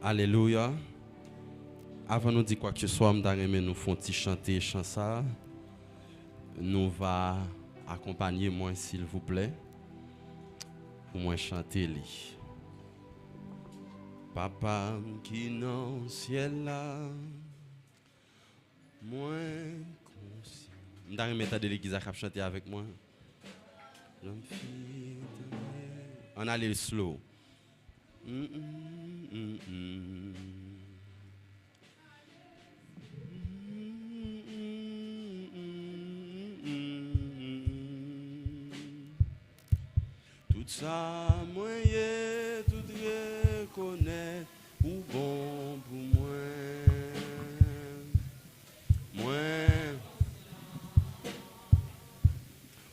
Alléluia. Avant de dire quoi que ce soit, nous allons chanter chanson. Nous va accompagner moi s'il vous plaît. Pour moi chanter li. Papa qui dans ciel là. Moi conscient. Nous allons mettre de l'église à chanter avec moi. On a le slow. Tout ça, moi, tout reconnaître, ou bon pour moi.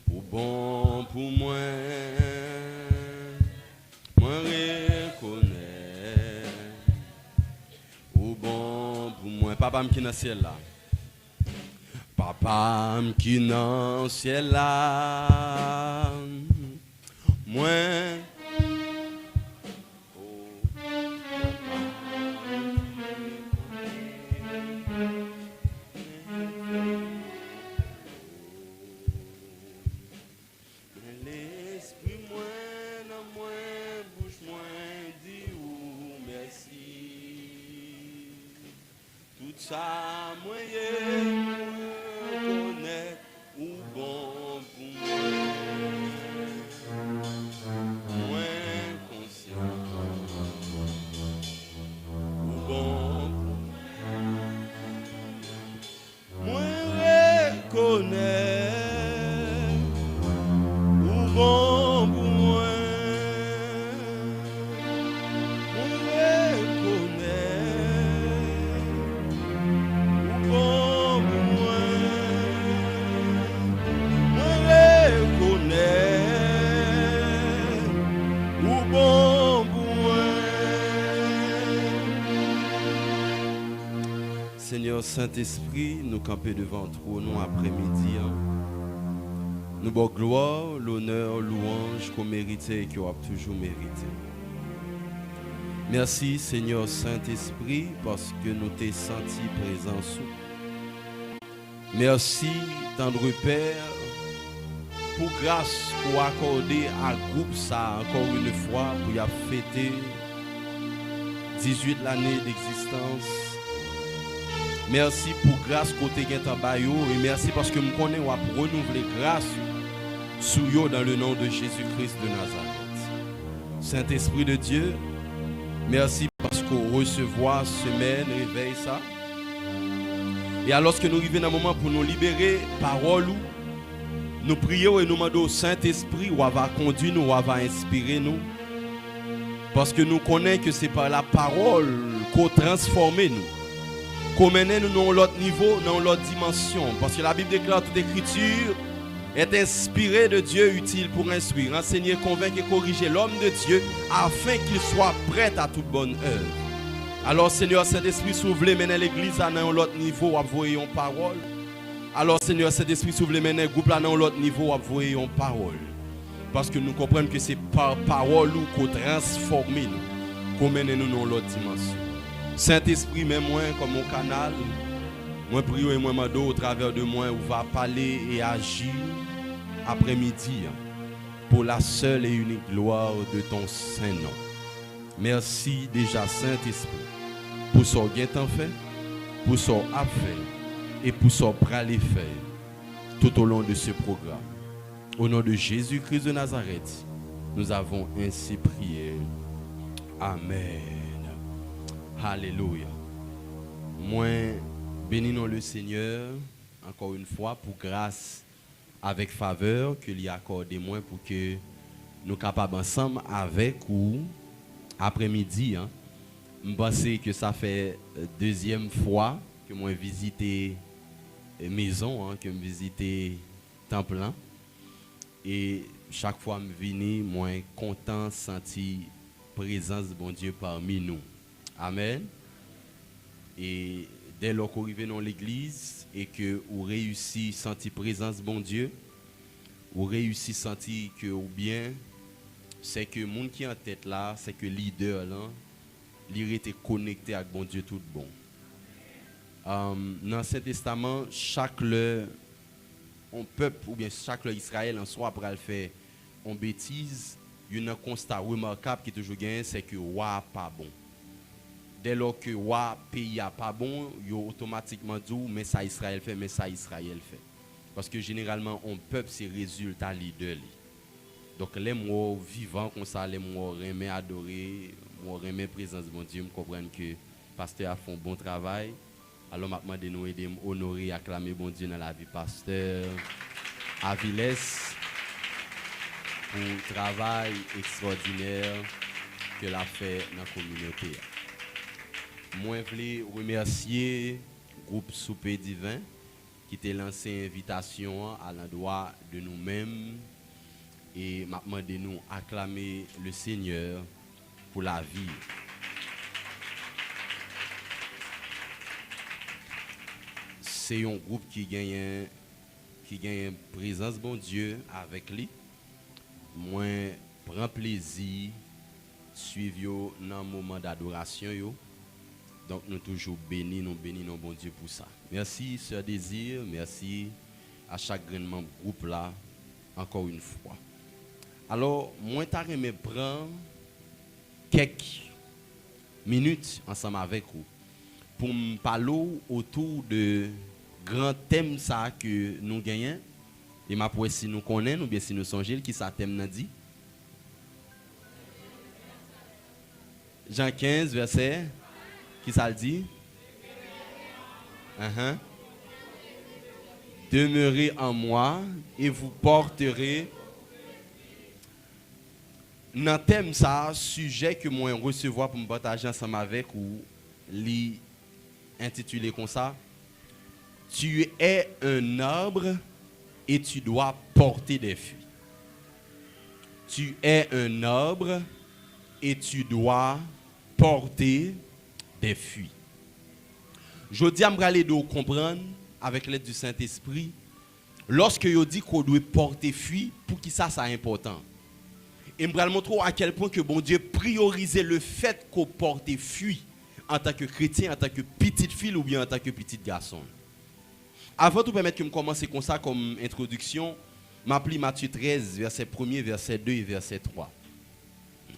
Ou bon pour moi. Moi, reconnaître, ou bon pour moi. Papa, qui dans le ciel là. Papa, qui dans le ciel là. Moi, l'esprit moi, dans moi, bouche moi, dit ou merci. Tout ça, moi, connaît ou bon pour moi. Seigneur Saint-Esprit, nous camper devant toi, nous après-midi. Nous bon gloire, l'honneur, louange qu'on méritait et qu'on a toujours mérité. Merci Seigneur Saint-Esprit parce que nous t'es senti présent sous. Merci tendre Père pour grâce qu'on a accordé à groupe ça encore une fois pour y a fêté 18 l'année d'existence. Merci pour grâce côté qui est en bas et merci parce que nous connaissons à renouveler grâce sous yo dans le nom de Jésus-Christ de Nazareth. Saint-Esprit de Dieu, merci parce qu'on recevoir semaine, réveille ça. Et alors que nous arrivons dans un moment pour nous libérer, parole, nous prions et nous demandons au Saint-Esprit où va conduire nous, où va inspirer nous. Parce que nous connaissons que c'est par la parole qu'on transforme nous. Qu'on mène nous dans l'autre niveau, dans l'autre dimension. Parce que la Bible déclare toute écriture est inspirée de Dieu, utile pour instruire, enseigner, convaincre et corriger l'homme de Dieu afin qu'il soit prêt à toute bonne œuvre. Alors Seigneur Saint-Esprit, s'ouvre mener l'église à l'autre niveau, à voyer en parole. Alors Seigneur Saint-Esprit, s'ouvre mener le groupe à l'autre niveau, à voyer en parole. Parce que nous comprenons que c'est par parole qu'on transforme nous, qu'on mène nous dans l'autre dimension. Saint-Esprit, même moi comme mon canal, moi prie et moi mando au travers de moi où va parler et agir après-midi pour la seule et unique gloire de ton Saint-Nom. Merci déjà Saint-Esprit pour ce que tu as fait, pour ce que tu as fait et pour ce que tu allais faire tout au long de ce programme. Au nom de Jésus-Christ de Nazareth, nous avons ainsi prié. Amen. Alléluia. Moi, bénissons le Seigneur encore une fois pour grâce avec faveur que lui accordé moi pour que nous capables ensemble avec ou après-midi. Je pense que ça fait deuxième fois que moi visité maison, que je visité temple. Et chaque fois que je viens, moi content de sentir la présence de bon Dieu parmi nous. Amen. Et dès lors qu'on arrive dans l'église et que vous réussissez à sentir la présence de bon Dieu, vous réussissez à sentir que ou bien c'est que le monde qui est en tête là, c'est que le leader là, il était connecté avec bon Dieu tout bon. Dans l'Ancien Testament, chaque le peuple ou bien chaque le Israël en soi après le faire en bêtise, il y a un constat remarquable qui est toujours gagné, c'est que roi pas bon. Dès lors que roi pays a pas bon, il automatiquement dit mais ça Israël fait, mais ça Israël fait. Parce que généralement un peuple c'est résultat leader. Donc les mots vivants comme ça, les mots aimer adorer, mots aimer présence de mon Dieu, me comprendre que pasteur a fait un bon travail. Alors maintenant de nous aider à honorer, acclamer bon Dieu dans la vie pasteur Aviles pour le travail extraordinaire que l'a fait dans la communauté. Moi je voulais remercier le groupe Souper Divin qui t'a lancé une invitation à l'endroit de nous-mêmes et maintenant de nous acclamer le Seigneur pour la vie. C'est un groupe qui gagne présence bon Dieu avec lui. Moi prends plaisir suivre dans un moment d'adoration. Donc nous toujours bénis bon Dieu pour ça. Merci Sœur Désir, merci à chaque grand membre groupe là encore une fois. Alors moi j'aimerais prendre quelques minutes ensemble avec vous pour me parler autour de grand thème ça que nous gagnons et m'a pour si nous connaissons ou bien si nous songeons qui ça thème n'a dit. Jean 15 verset qui ça le dit? Demeurez en moi et vous porterez. Dans le thème ça, sujet que moi recevoir pour me partager ensemble avec ou li intitulé comme ça. Tu es un arbre et tu dois porter des fruits. Tu es un arbre et tu dois porter des fruits. Je dis à me comprendre avec l'aide du Saint-Esprit, lorsque je dis qu'on doit porter fruits, pour qui ça c'est important. Et je vais montrer à quel point que bon Dieu priorisait le fait qu'on porte fruits en tant que chrétien, en tant que petite fille ou bien en tant que petit garçon. Avant de permettre que je commence comme ça comme introduction, je m'appelle Matthieu 13, verset 1er, verset 2 et verset 3.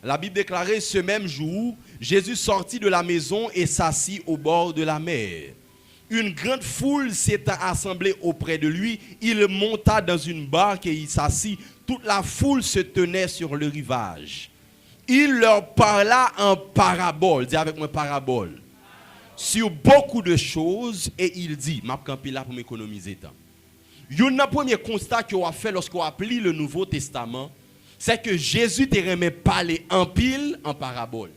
La Bible déclarait ce même jour, Jésus sortit de la maison et s'assit au bord de la mer. Une grande foule s'étant assemblée auprès de lui, il monta dans une barque et il s'assit. Toute la foule se tenait sur le rivage. Il leur parla en parabole, dis avec moi parabole, sur beaucoup de choses et il dit, m'a campé là pour m'économiser temps. Le premier constat qu'on a fait lorsqu'on a appelé le Nouveau Testament, c'est que Jésus te remet parler en pile en parabole.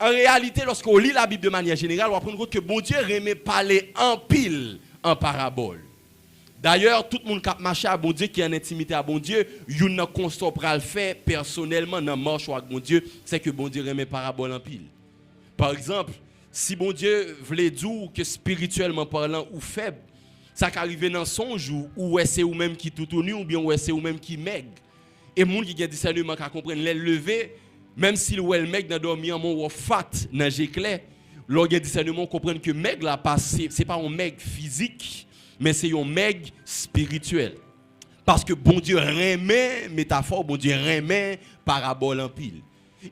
En réalité, lorsqu'on lit la Bible de manière générale, on va prendre compte que bon Dieu remet parler en pile en parabole. D'ailleurs, tout le monde qui a marché à bon Dieu, qui est en intimité à bon Dieu, il a constat pour le faire personnellement dans la marche avec bon Dieu, c'est que bon Dieu remet parabole en pile. Par exemple, si bon Dieu voulait dire que spirituellement parlant ou faible, ça qui arrive dans son jour, ou c'est ou même qui tout nu, ou bien c'est ou même qui maigre. Et les gens qui ont discernement qui comprennent les lever, même si le mec dans dormir mon fat dans l'éclair, l'on a discernement comprendre que maigre là c'est pas un maigre physique, mais c'est un maigre spirituel. Parce que bon Dieu remet métaphore, bon Dieu remet parabole en pile.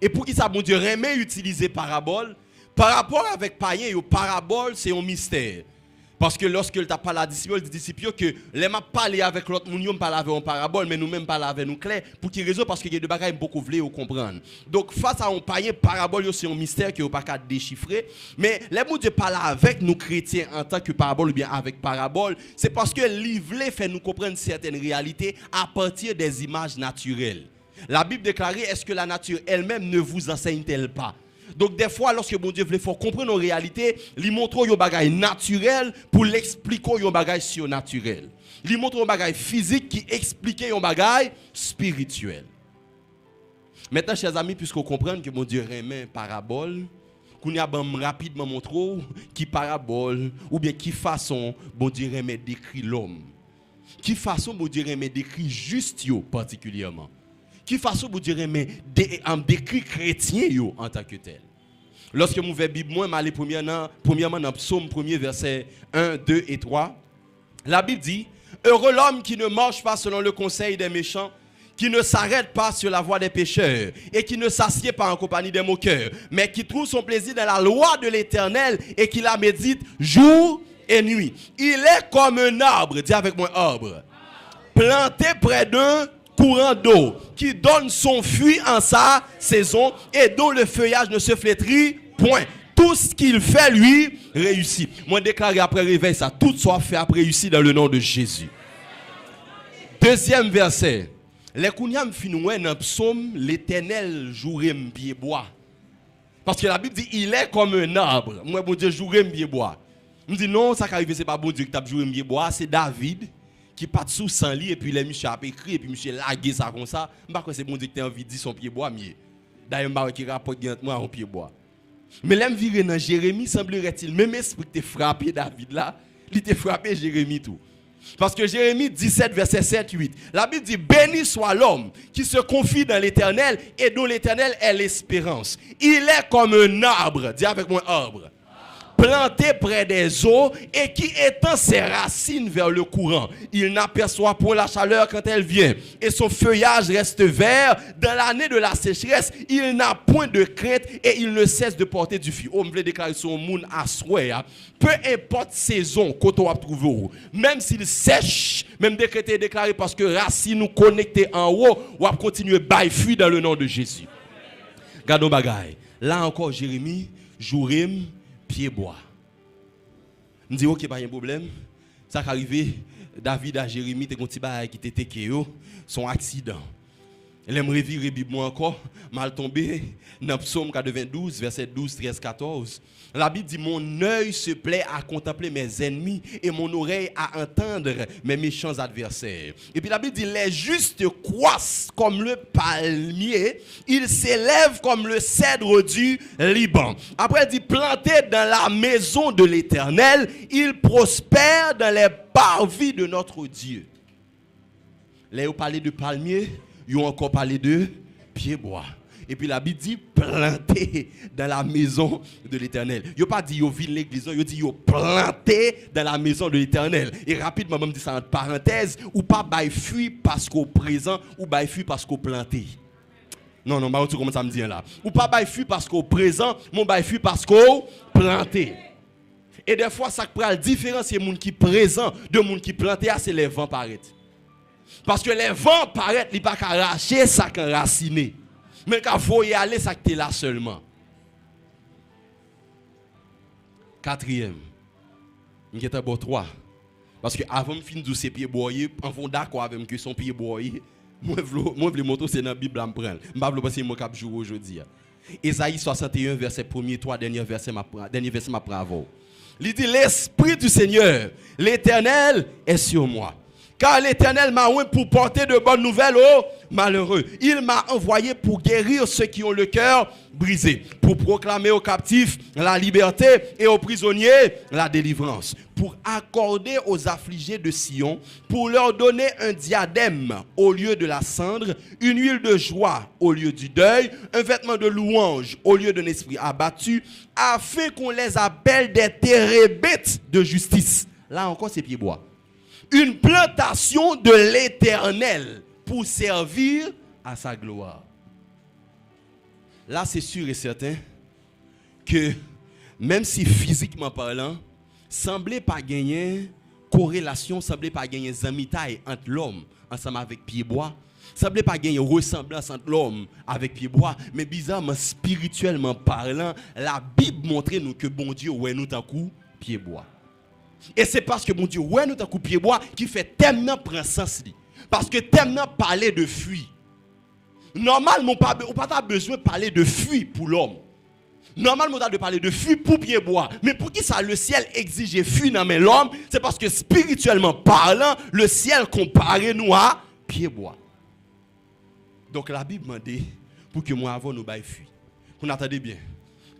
Et pour qui ça bon Dieu remet utiliser parabole par rapport avec païen, parabole c'est un mystère. Parce que lorsque il t'a parlé à les disciples, que les m'a parlé avec l'autre monde, on parle avec en parabole, mais nous-mêmes parlons avec nous clair. Pour quelle raison? Parce qu'il y a des bagages beaucoup voulu comprendre. Donc face à un païen, parabole c'est un mystère qui n'est pas qu'à déchiffrer. Mais les mots de parler avec nous chrétiens en tant que parabole ou bien avec parabole, c'est parce que l'ivre fait nous comprendre certaines réalités à partir des images naturelles. La Bible déclare, est-ce que la nature elle-même ne vous enseigne-t-elle pas? Donc des fois, lorsque bon Dieu veut faire comprendre nos réalités, il montre un bagage naturel pour l'expliquer un bagage surnaturel. Il montre un bagage physique qui explique un bagage spirituel. Maintenant, chers amis, puisqu'on comprend que bon Dieu remet parabole, qu'on y a rapidement montré qui parabole ou bien qui façon bon Dieu remet décrit l'homme. Qui façon bon Dieu remet décrit juste yo particulièrement. Qui façon bon Dieu remet décrit chrétien yo en tant que tel. Lorsque vous ouvrez la Bible, moi, je vais aller premièrement dans Psaume 1er, versets 1, 2 et 3. La Bible dit, « Heureux l'homme qui ne marche pas selon le conseil des méchants, qui ne s'arrête pas sur la voie des pécheurs et qui ne s'assied pas en compagnie des moqueurs, mais qui trouve son plaisir dans la loi de l'Éternel et qui la médite jour et nuit. Il est comme un arbre, dis avec moi arbre, planté près d'un courant d'eau, qui donne son fruit en sa saison et dont le feuillage ne se flétrit point. Tout ce qu'il fait, lui, réussit. Moi, déclare après réveil, ça, tout soit fait après réussi dans le nom de Jésus. Deuxième verset. Les kounyam finoué dans psaume, l'Éternel jouerait pied bois. Parce que la Bible dit, il est comme un arbre. Moi, bon Dieu, jouerait pied bois. Je me dis, non, ça qui arrive, c'est pas bon Dieu qui t'a joué pied bois, c'est David qui part sous sans lit et puis les monsieur a écrit et puis monsieur lagué ça comme ça. Je ne sais pas si c'est bon Dieu qui t'a envie de dire son pied bois mieux. D'ailleurs, je qui rapporte moi en pied bois. Mais l'aime virer dans Jérémie, semblerait-il, même esprit qui t'a frappé David là, il t'a frappé Jérémie tout. Parce que Jérémie 17, verset 7-8, la Bible dit, béni soit l'homme qui se confie dans l'Éternel et dont l'Éternel est l'espérance. Il est comme un arbre, dis avec moi arbre, planté près des eaux et qui étend ses racines vers le courant. Il n'aperçoit point la chaleur quand elle vient et son feuillage reste vert. Dans l'année de la sécheresse, il n'a point de crainte et il ne cesse de porter du fruit. On veut déclarer son monde à souhait. Peu importe saison qu'on va trouver, même s'il sèche, même décrété et déclaré parce que racines nous connectées en haut, on va continuer à fruit dans le nom de Jésus. Gardons bagaille. Là encore, Jérémie, Jourim, pied bois. Je dis ok, pas de problème. Ça qui arrivé, David à Jérémie, t'es petit bail qui était son accident. J'aimerais virer Bible encore, mal tombé dans Psaume 92, verset 12, 13, 14. La Bible dit, mon œil se plaît à contempler mes ennemis et mon oreille à entendre mes méchants adversaires. Et puis la Bible dit, les justes croissent comme le palmier, ils s'élèvent comme le cèdre du Liban. Après elle dit, plantés dans la maison de l'Éternel, ils prospèrent dans les parvis de notre Dieu. Là, vous parlez de palmier, ils ont encore parlé de pied bois. Et puis la Bible dit planté dans la maison de l'Éternel. Il n'a pas dit yo vide l'église, il dit yo planté dans la maison de l'Éternel. Et rapidement, je dis ça entre parenthèses, ou pas by fuit parce qu'au présent, ou by fuit parce qu'au planté. Non, non, je comment ça me dit là. Ou pas by fuit parce qu'au présent, mon by fuit parce qu'au planté. Et des fois, ça prend la différence, c'est moun qui présent de moun qui planté, c'est les vents paraître. Parce que les vents paraissent, ils ne peuvent pas arracher ça qui est raciné. Mais quand il faut y aller, ça qui est là seulement. Quatrième. Je vais bon 3. Parce que avant de finir de ses pieds boyés, en fond d'accord avec que son pied boyé, moi je veux moto c'est dans la Bible à me prendre. Je ne vais pas passer mon cap jour aujourd'hui. Ésaïe 61 verset 1er 3 dernier verset m'a prend avant. Il dit l'esprit du Seigneur, l'Éternel est sur moi. Car l'Éternel m'a envoyé pour porter de bonnes nouvelles aux malheureux. Il m'a envoyé pour guérir ceux qui ont le cœur brisé, pour proclamer aux captifs la liberté et aux prisonniers la délivrance, pour accorder aux affligés de Sion, pour leur donner un diadème au lieu de la cendre, une huile de joie au lieu du deuil, un vêtement de louange au lieu d'un esprit abattu, afin qu'on les appelle des térébètes de justice. Là encore, c'est pied bois. Une plantation de l'Éternel pour servir à sa gloire. Là, c'est sûr et certain que même si physiquement parlant, semblait pas gagner corrélation, semblait pas gagner zamitaille entre l'homme ensemble avec pied-bois, semblait pas gagner ressemblance entre l'homme avec pied-bois, mais bizarrement, spirituellement parlant, la Bible montre nous que bon Dieu, ouais, nous t'en coup pied-bois. Et c'est parce que mon Dieu, ouais, nous t'as coupé bois qui fait tellement prendre sens. Parce que tellement parler de fuite. Normalement, on n'a pas besoin de parler de fuite pour l'homme. Normalement, on a de parler de fuite pour pied bois. Mais pour qui ça, le ciel exige fuite dans l'homme? C'est parce que spirituellement parlant, le ciel compare nous à pied bois. Donc la Bible m'a dit pour que moi avant nous baille fuite. Vous entendez bien.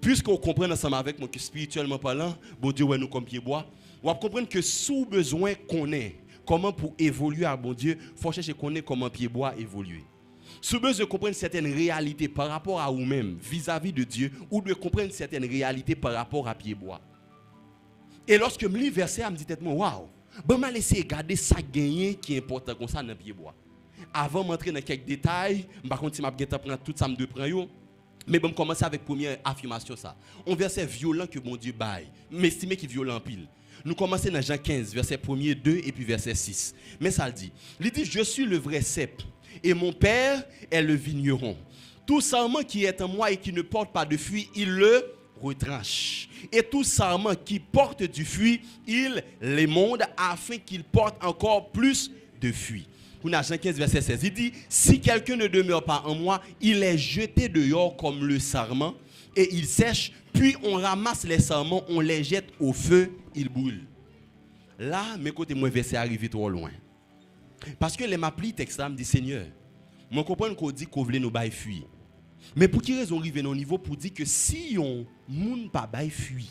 Puisqu'on comprend ensemble avec moi que spirituellement parlant, bon Dieu, ouais, nous comme pied bois. On va comprendre que sous besoin qu'on ait, comment pour évoluer à bon Dieu, il faut chercher qu'on ait comment pied bois évoluer. Si vous besoin de comprendre certaines réalités par rapport à vous-même, vis-à-vis de Dieu, ou de comprendre certaines réalités par rapport à pied-bois. Et lorsque je lis le verset, je me dis tellement, waouh, je vais laisser regarder ça gagner qui est important comme ça dans pied-bois. Avant d'entrer dans quelques détails, par contre, si je vais prendre tout ça, je prends. Mais je vais commencer avec la première affirmation. Ça. Un verset violent que mon Dieu baille, m'estimer qu'il est violent pile. Nous commençons dans Jean 15, verset 1er, 2 et puis verset 6. Mais ça le dit. Il dit, je suis le vrai cep et mon Père est le vigneron. Tout sarment qui est en moi et qui ne porte pas de fruit, il le retranche. Et tout sarment qui porte du fruit, il l'émonde afin qu'il porte encore plus de fruits. On a Jean 15, verset 16. Il dit, si quelqu'un ne demeure pas en moi, il est jeté dehors comme le sarment et il sèche, puis on ramasse les sarments, on les jette au feu, ils brûlent. Là, mes côtés, moi, verset arrivé trop loin. Parce que les m'applis texte me dit, Seigneur, moi comprends qu'on dit qu'on voulait nous bailler fuir. Mais pour qui raison arriver au niveau pour dire que si on moun pas bailler fuir,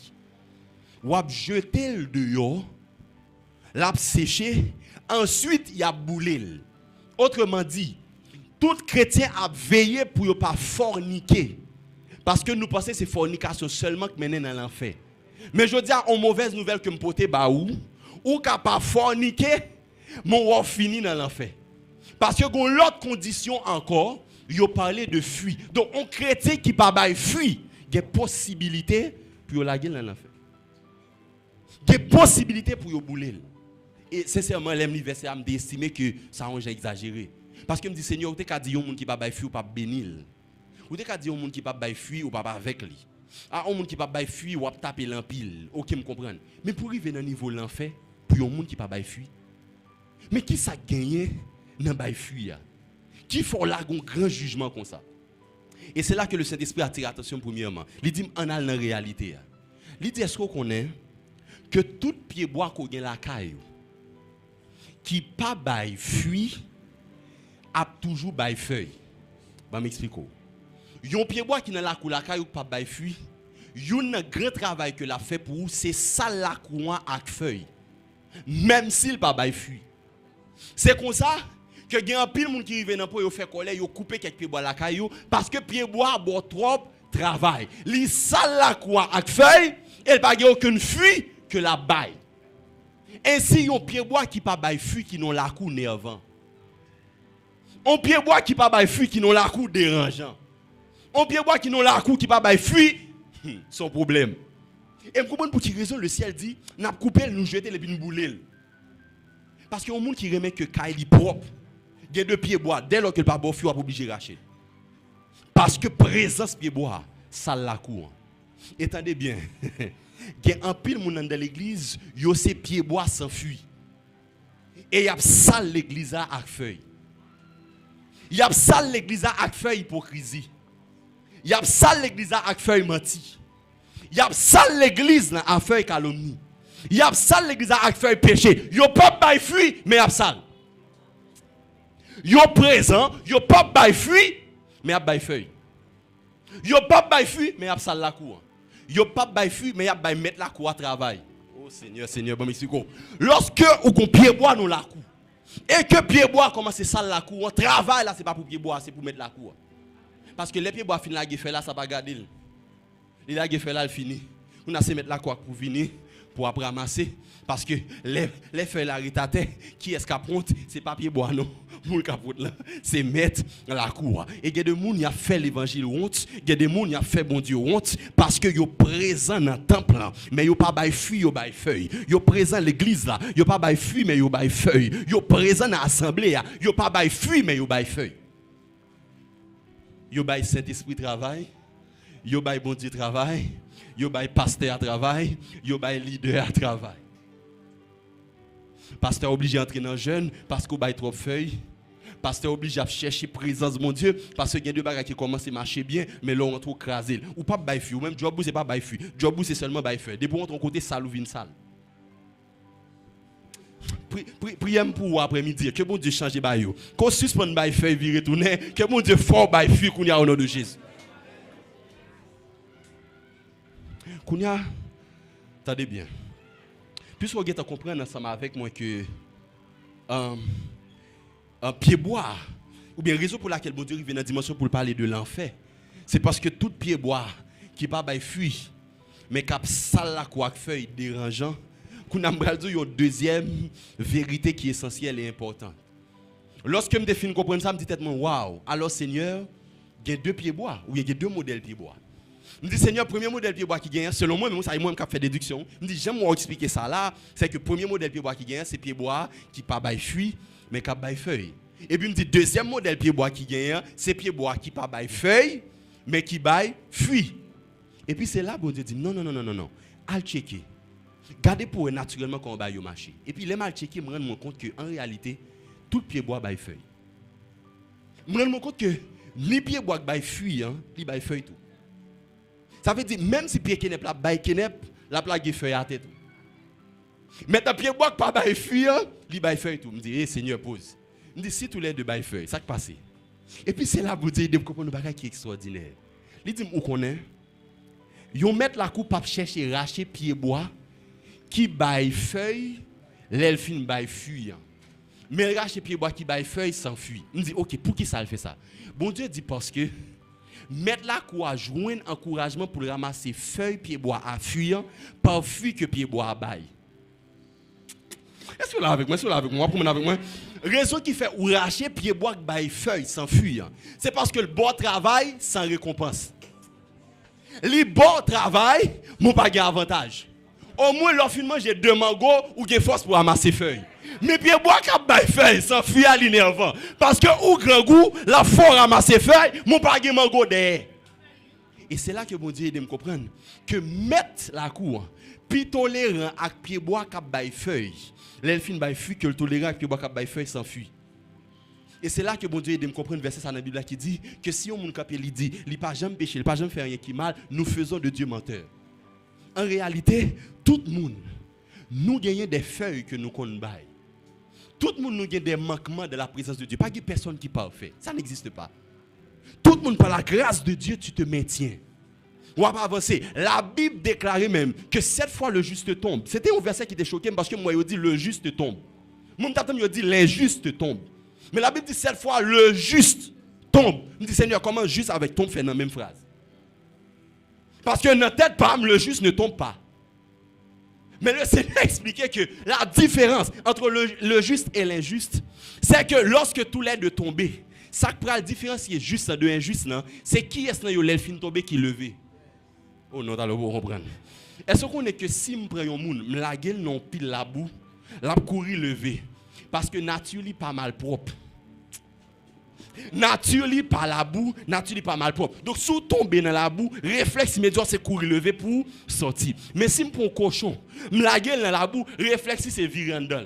ou a jeté le dehors, l'a séché, ensuite il a boulé. Autrement dit, tout chrétien a veillé pour ne pas forniquer. Parce que nous pensons que c'est fornication seulement qui mène dans l'enfer. Mais je dis à une mauvaise nouvelle que me porter ou capable forniquer, mon fini dans l'enfer. Parce que dans l'autre condition encore, il parlé de fuir. Donc un chrétien qui pas bail fuir, il y a possibilité pour la gueule dans l'enfer. Il y a possibilité pour bouler. Et sincèrement, l'université a estimé que ça a exagéré. Parce que me dit Seigneur, tu as dit un monde qui pas bail fuir ou pas bénir. Ou tu as dit un monde qui pas bail fuir ou pas avec lui. Ah, un monde qui pas bail fuir ou taper l'empile. OK, me comprendre. Mais pour arriver dans niveau l'enfer, pour un monde qui pas bail fuir. Mais qui ça gagné dans bail fuir? Qui faut là un grand jugement comme ça? Et c'est là que le Saint-Esprit attire attention premièrement. Il dit en allant dans la réalité. Il dit est-ce qu'on connaît que tout pied bois qu'on gagne la caille qui pas bail fuir a toujours bail feuille. Ba m'expliquer. Yon pied bois qui dans la cour la caille ou pas bail fuir, yon grand travail que l'a fait pour vous, c'est ça la cour avec feuille. Même s'il pas bail fuir. C'est comme ça que il y a un pile monde qui arrive dans pour faire colère, yo couper quelques pieds bois la caillou parce que pied bois bon trop travail. Li sale la cour avec feuille, elle pas aucune fuite que la baille. Ainsi yon pied bois qui pas bail fuite qui non la cour nervant. On pied bois qui pas bail fuite qui non la cour dérangeant. On pied bois qui non la cour qui pas bail fuite, son problème. Et me comprendre pour quelle raison le ciel dit n'a coupé nous jeter les puis nous bouler. Parce qu'il y a un monde qui remet que Kaili propre. Il y a deux pieds bois dès lors que le pas bon fût obligé de racher. Parce que présence pied bois ça la cour. Entendez bien. Il y a un pile monde dans l'église, yo ces pieds bois s'enfuit. Et il y a sale l'église avec feuille. Il y a sale l'église avec feuille hypocrisie. Il y a sale l'église avec feuille menti. Il y a sale l'église avec feuille calomnie. Il y a sale l'église avec feuille péché. Yo pas bail fuit mais y a sale. Yo présent, yo pas bail fuit mais y a bail feuille. Yo pas bail fuit mais y a sale la cour. Yo pas bail fuit mais y a bail mettre la cour à travail. Oh Seigneur, bon m'explique. Lorsque ou qu'on pied bois nous la cour. Et que pied bois commence à sale la cour, on travail là c'est pas pour pied bois, c'est pour mettre la cour. Parce que les pieds bois fin la fait là ça pas garder. Il a fait là il fini. On a se mettre la cour pour venir pour après ramasser parce que les feuilles la rétate qui est capote c'est pas pied bois non. Pour le capote là, c'est mettre la cour. Et il y a des gens qui ont fait l'évangile honte, il y a des gens qui ont fait bon Dieu honte parce que yo présent dans le temple là, mais yo pas bail fuit, yo bail feuille. Yo présent l'église là, yo pas bail fuit mais yo bail feuille. Yo présent dans l'assemblée là, yo pas bail fuit mais yo bail feuille. Yo bail Saint-Esprit travail, yo bail bon Dieu travail, yo bail pasteur travail, yo bail leader travail. Pasteur obligé d'entrer dans le jeûne parce qu'on bail trop feuille. Pasteur obligé à chercher présence de mon Dieu parce qu'il y a deux bagages qui commencent à marcher bien mais là on trouve crasé ou pas bail fui ou même job c'est pas bail fui job c'est seulement bail feuille depuis on ton côté sale ou vin sale. Priez pour après-midi que bon Dieu change bail yo qu'on suspende bail feuille vi retourner que bon Dieu fort bail fui kounya au nom de Jésus. Kounya attendez bien. Puisque vous comprenez ensemble avec moi que un pied bois Ou bien raison pour laquelle bon Dieu vient dans la dimension pour parler de l'enfer. C'est parce que tout pied bois qui pas bay fuit mais cap sale la quoi feuille dérangeant. Qu'on a une deuxième vérité qui est essentielle et importante. Lorsque je me définis comprendre ça, je me dis tête waouh. Alors Seigneur, il y a deux pieds bois ou il y a deux modèles pieds bois. Je me dis Seigneur, premier modèle pied bois qui gagne selon moi, mais ça moi qui fait déduction. Je me dis j'aime moi expliquer ça là, c'est que premier modèle pied bois qui gagne c'est pied bois qui pas bay fuit mais qui bay feuille. Et puis, me dit deuxième modèle pied bois qui gagne, c'est pied bois qui pas bail feuille, mais qui bail fuit. Et puis, c'est là que Dieu dit non. Al checker. Gardez pour eux naturellement quand on bail au marché. Et puis, les mal checker, me rendre compte qu'en réalité, tout pied bois bail feuille. Me rendre compte que ni pied bois qui bail fuit, il bail feuille tout. Ça veut dire, même si pied kenep la bail kenep, la plaque feuille à tête. Mais dans pied bois qui pas bail fuit, il bail feuille tout. Me dit, Seigneur, pose. Je dis si tous les deux bail feuille, ça qui passe. Et puis c'est là pour dire de comprendre un bagage qui est extraordinaire. Il dit où connaît yon mettre la coupe pour chercher racher pied bois qui bail feuille, l'elfin bail fuit. Mais racher pied bois qui bail feuille s'enfuit. Je dis OK, pour qui ça le fait ça? Bon Dieu dit parce que mettre la coupe à joindre encouragement pour ramasser feuille pied bois à fuir par fuir que pied bois bail. Est-ce que là avec moi, promenez avec moi. Raison qui fait ou racher pied bois bail feuille sans fuir. C'est parce que le bon travail sans récompense. Le bon travail, mon pas gain avantage. Au moins l'enfinement j'ai deux mangos ou j'ai force pour ramasser feuille. Mais pied bois qui bail feuille sans fuir à l'énervant parce que ou grand goût la faut ramasser feuille, mon pas gain mango derrière. Et c'est là que mon Dieu aide me comprendre que mettre la cour puis tolérant avec pied bois qui bail feuille. L'elfine bail fuit que le tolérant avec pied bois qui bail feuille s'enfuit. Et c'est là que bon Dieu aide me comprendre verset dans la Bible qui dit que si on moun capé il dit, il pas jamais péché, il pas jamais faire rien qui mal, nous faisons de Dieu menteur. En réalité, tout le monde nous gagnons des feuilles que nous connaissons. Tout le monde nous gagne des manquements de la présence de Dieu. Pas de personne qui est parfait. Ça n'existe pas. Tout le monde par la grâce de Dieu, tu te maintiens. On va pas avancer. La Bible déclarait même que 7 fois le juste tombe. C'était un verset qui était choqué parce que moi, il dit le juste tombe. Mon tatam, il dit l'injuste tombe. Mais la Bible dit 7 fois le juste tombe. Je dis Seigneur, comment juste avec tombe fait dans la même phrase? Parce que notre tête, le juste ne tombe pas. Mais le Seigneur expliquait que la différence entre le juste et l'injuste, c'est que lorsque tous les deux tombent, ça qui prend la différence qui est juste de injuste, c'est qui est-ce que l'elfine tombé qui levé? Oh non, vous comprendre. Est-ce qu'on est que si je prends un monde, je la gueule non pile la boue, la courir levé. Parce que nature n'est pas mal propre. Nature n'est pas la boue, nature n'est pas mal propre. Donc si vous tombez dans la boue, réflexe immédiat c'est courir lever pour sortir. Mais si je prends un cochon, je la gueule dans la boue, réflexe c'est virer en dedans.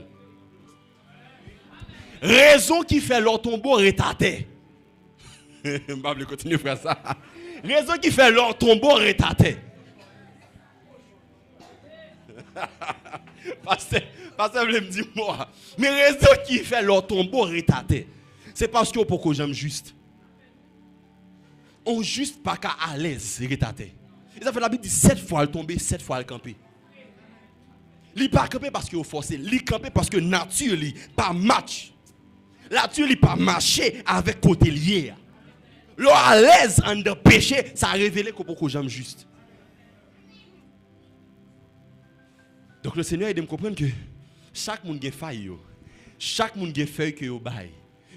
Raison qui fait leur tombeau rétaté. Je ne vais pas continuer à faire ça. Raison qui fait leur tombeau rétaté. Pasteur me dit moi. Mais raison qui fait leur tombeau rétaté. C'est parce que pourquoi j'aime juste. On juste pas qu'à à l'aise rétaté. Et ça fait la Bible dit 7 fois le tomber, 7 fois le camper. Il pas camper parce qu'il est forcé, il camper parce que nature li pas match. Nature li pas marcher avec côté lié. L'eau à l'aise en de péché, ça a révélé que pourquoi j'aime juste. Donc le Seigneur aide me comprendre que chaque monde a faille, chaque monde a feuille que yo bail.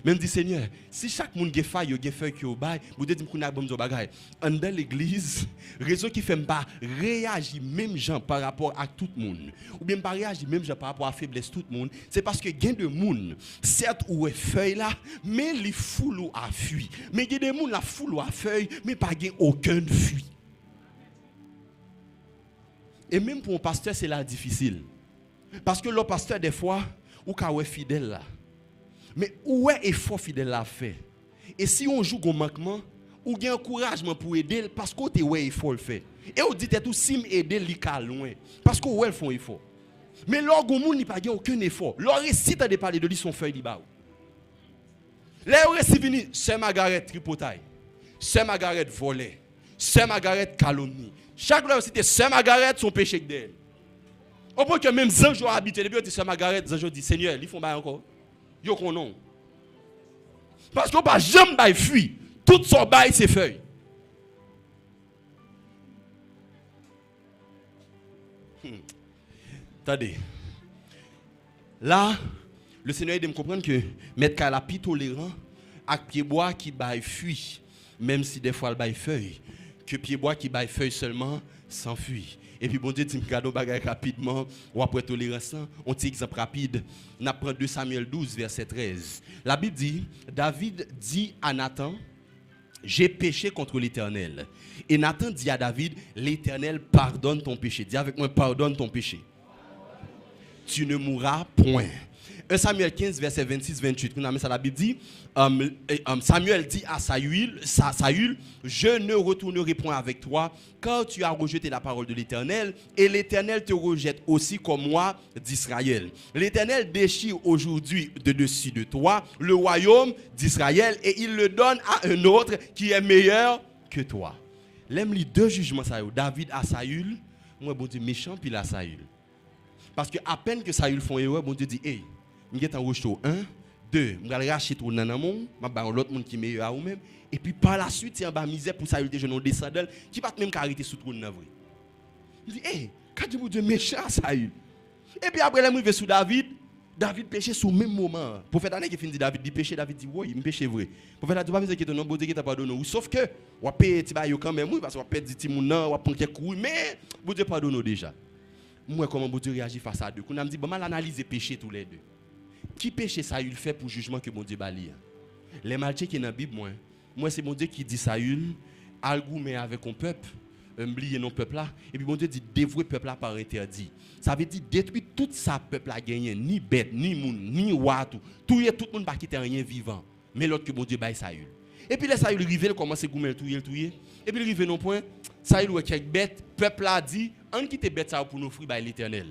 Même dit Seigneur, si chaque monde a faille, a feuille que yo bail, vous dites qu'on a bon bagay. En dans l'église, raison qui fait pas réagir même gens par rapport à tout le monde ou bien pas réagir même gens par rapport à faiblesse tout le monde, c'est parce que gain de monde, certes ou est feuille là, mais les foule à fuit. Mais gain de monde la foule à feuille, mais pas gain aucun fuit. Et même pour un pasteur, c'est là difficile. Parce que le pasteur, des fois, ou quand est fidèle là. Mais où est effort fidèle là fait? Et si on joue au manquement, ou gain encouragement pour aider, parce qu'on te ouais effort le fait. Et on dit tout si aider li ka loin. Parce qu'on ouais font effort. Mais l'orgue monde n'y pas aucun effort. Leur récite de parler de lui son feuille li ba. Là on récite vini, c'est Margaret tripotaille. C'est Margaret volée. C'est Margaret calomnie. Chaque fois c'était Sœur Margaret son péché d'elle. Au point que même Zanjo habité depuis on dit Sœur Margaret, Zanjo dit Seigneur, ils font pas encore. Yo konon. Parce qu'on pas jamais bail fuir. Tout son bail c'est feuilles. Attendez. Là, le Seigneur aide me comprendre que mettre Kalapi tolérant avec pied bois qui bail fuit, même si des fois le bail feuille, que pied bois qui bail feuille seulement s'enfuit. Et puis bon Dieu dit me cadeau bagaille rapidement ou après tolérance, on petit exemple rapide, on apprend 2 Samuel 12 verset 13. La Bible dit David dit à Nathan j'ai péché contre l'Éternel. Et Nathan dit à David l'Éternel pardonne ton péché. Dis avec moi pardonne ton péché. Tu ne mourras point. 1 Samuel 15, verset 26-28. La Bible dit, Samuel dit à Saül, je ne retournerai point avec toi, car tu as rejeté la parole de l'Éternel, et l'Éternel te rejette aussi comme moi d'Israël. L'Éternel déchire aujourd'hui de dessus de toi le royaume d'Israël, et il le donne à un autre qui est meilleur que toi. L'aime les 2 jugements, David à Saül, moi bon Dieu méchant, puis à Saül. Parce que à peine que Saül font erreur, bon Dieu dit, hey, je vais t'enregistrer 1, 2, je vais racheter tout le monde, je vais l'autre monde qui est meilleur à vous-même. Et puis par la suite, il y a une misère pour Saül de jeunes descendants qui ne va même arrêter sous tout le monde. Il dit, hey, quand Dieu méchant Saül. Et puis après, il arrive sur David, David péché sous le même moment. Le prophète Anne qui finit David dit péché, David dit, oui, il péché vrai. Le prophète a dit, pas besoin de non, bon Dieu qui t'a pardonné. Sauf que, on va payer quand même, parce qu'on va perdre des gens, on va prendre quelques coups, mais bon Dieu pardonne déjà. Moi, comment bon Dieu réagit face à deux? Quand on me dit, bon, mal analyser péché tous les deux. Qui péché Saül fait pour jugement que bon Dieu bali? Les malchés qui sont dans la Bible, moi c'est bon Dieu qui dit Saül, algoumer avec un peuple, oublier non peuple là, et puis bon Dieu dit dévouer peuple là par interdit. Ça veut dire détruire tout ça peuple là gagné, ni bête, ni moun, ni roi, tout le monde pas quitter rien vivant. Mais l'autre que bon Dieu baille Saül. Et puis là Saül rive, il commence à goumer tout. Et puis il rive non point, Saül ouais quelques bêtes, peuple là dit, on quitte bête ça pour nous offrir by l'Éternel.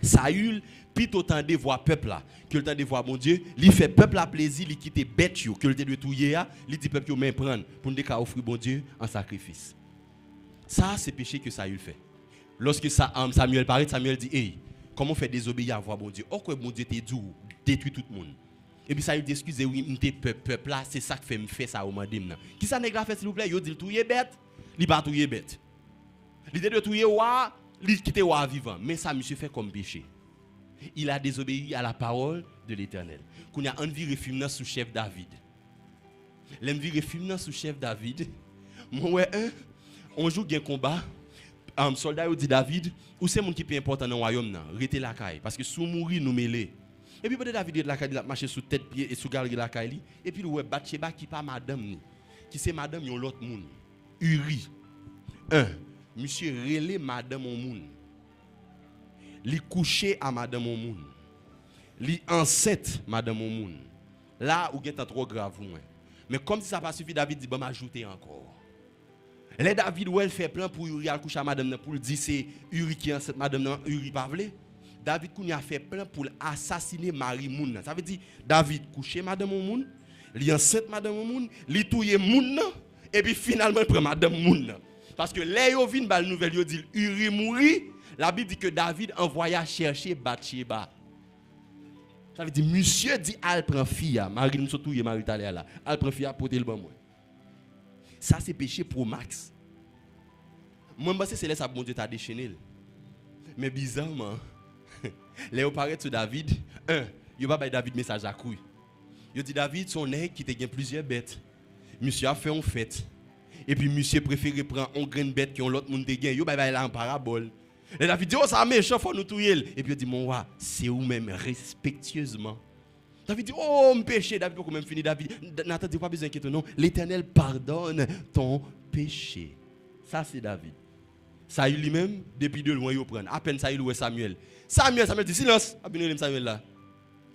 Saül puis autant de voir peuple là que le temps de voir mon Dieu, il fait peuple à plaisir, il quitte bête yo que le temps de touyer, il dit peuple yo même prendre pour nous offrir bon Dieu en sacrifice. Ça c'est péché que Saül fait. Lorsque Samuel paraît, Samuel dit hey, comment faire désobéir à voir bon Dieu? Oh quoi bon Dieu t'es dur, détruit tout le monde. Et puis Saül dit excusez oui, m'était peuple là, c'est ça que fait me faire ça au mandem. Qui ça nèg la fait s'il vous plaît? Yo dit touyer bête, il pas touyer bête. L'idée de touyer roi, il quitte roi vivant, mais ça monsieur fait comme péché. Il a désobéi à la parole de l'Éternel. Qu'on a envie de sous chef David. L'envie de sous chef David. Moi on joue un combat. Soldat dit David, ou c'est mon qui est important dans le royaume nan, rete la caille parce que sous mourir nous mêler. Et puis peut-être David de la caille, il a marché sous tête pied et sous galerie la caille et puis ouais Bathsheba qui pas madame ni. Qui c'est madame yon l'autre monde. Uri. Monsieur relé madame au monde. Li couché à madame au monde. Li enceinte madame au monde. Là où est trop grave moi. Mais comme si ça pas suffi David dit bon m'ajouter encore. Les David ou elle fait plan pour Uri al coucher à madame pour dire c'est Uri qui enceinte madame Uri pas vle. David qu'on a fait plan pour assassiner Marie moun. Ça veut dire David couché madame au monde, li enceinte madame au monde, li touyer moun et puis finalement prend madame moun. Parce que les yo vinn bal nouvelle yo dit Uri mouri. La Bible dit que David envoya chercher Bathsheba. Ça veut dire monsieur dit al prend fille, Marie nous surtout Marie talé là. Al prend fille porter le bon moi. Ça c'est péché pro max. Moi je pense que c'est là ça bon Dieu t'a déchaîné. Mais bizarrement, les yo paraît sur David, yo pas David message à couille. Yo dit David son nèg qui te gagne plusieurs bêtes. Monsieur a fait une fête. Et puis monsieur préféré prendre une grande bête qui ont l'autre monde te gagne. Yo ba là en parabole. Et David dit, oh, ça méchant, faut nous tuer. Et puis il dit, mon roi, c'est vous même respectueusement. David dit, oh, me péché. David, pourquoi même fini David? Nathan dit, pas besoin d'inquiéter, non. L'Éternel pardonne ton péché. Ça, c'est David. Saül lui-même, depuis de loin, il prend. À peine Saül ou Samuel. Samuel dit, silence. Abinez Samuel là.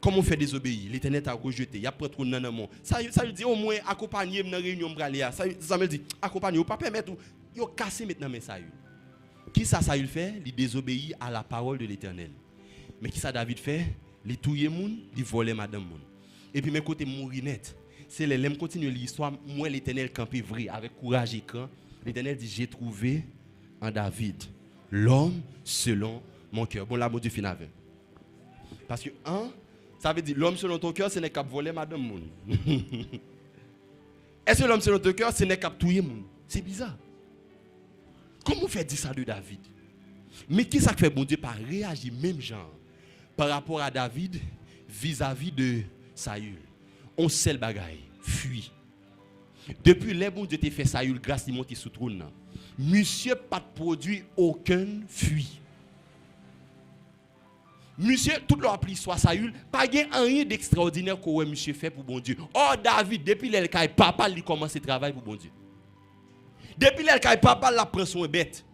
Comment on fait désobéir? L'Éternel t'a rejeté. Il y a pas trop de nanamon. Saül dit, au moins, accompagnez-moi dans la réunion. Samuel dit, accompagnez-moi, pas permettre. Il a cassé maintenant, mais Saül. Qui ça Saül fait? Il désobéit à la parole de l'Éternel. Mais qui ça David fait? Il touye moun, il vole madame moun. Et puis mes côté mourir net. C'est les l'aime continue l'histoire, moi l'Éternel campé vrai avec courage et cran. L'Éternel dit j'ai trouvé en David l'homme selon mon cœur. Bon là mon Dieu fin avec. Parce que Ça veut dire, l'homme selon ton cœur, ce n'est qu'à voler madame moun. Est-ce que l'homme selon ton cœur, ce n'est qu'à tuer moun? C'est bizarre. Comment fait dire ça de David? Mais qui ça fait bon Dieu pas réagir même genre par rapport à David vis-à-vis de Saül? On sait le bagaille, fuit. Depuis les bon Dieu t'a fait Saül grâce il monte sous trône. Monsieur pas produit aucun fuit. Monsieur, tout leur appli soit Saül, pas rien d'extraordinaire que monsieur fait pour bon Dieu. Oh David, depuis l'elkaï papa il commence à travailler pour bon Dieu. Depuis l'elkaï papa la prend son bête.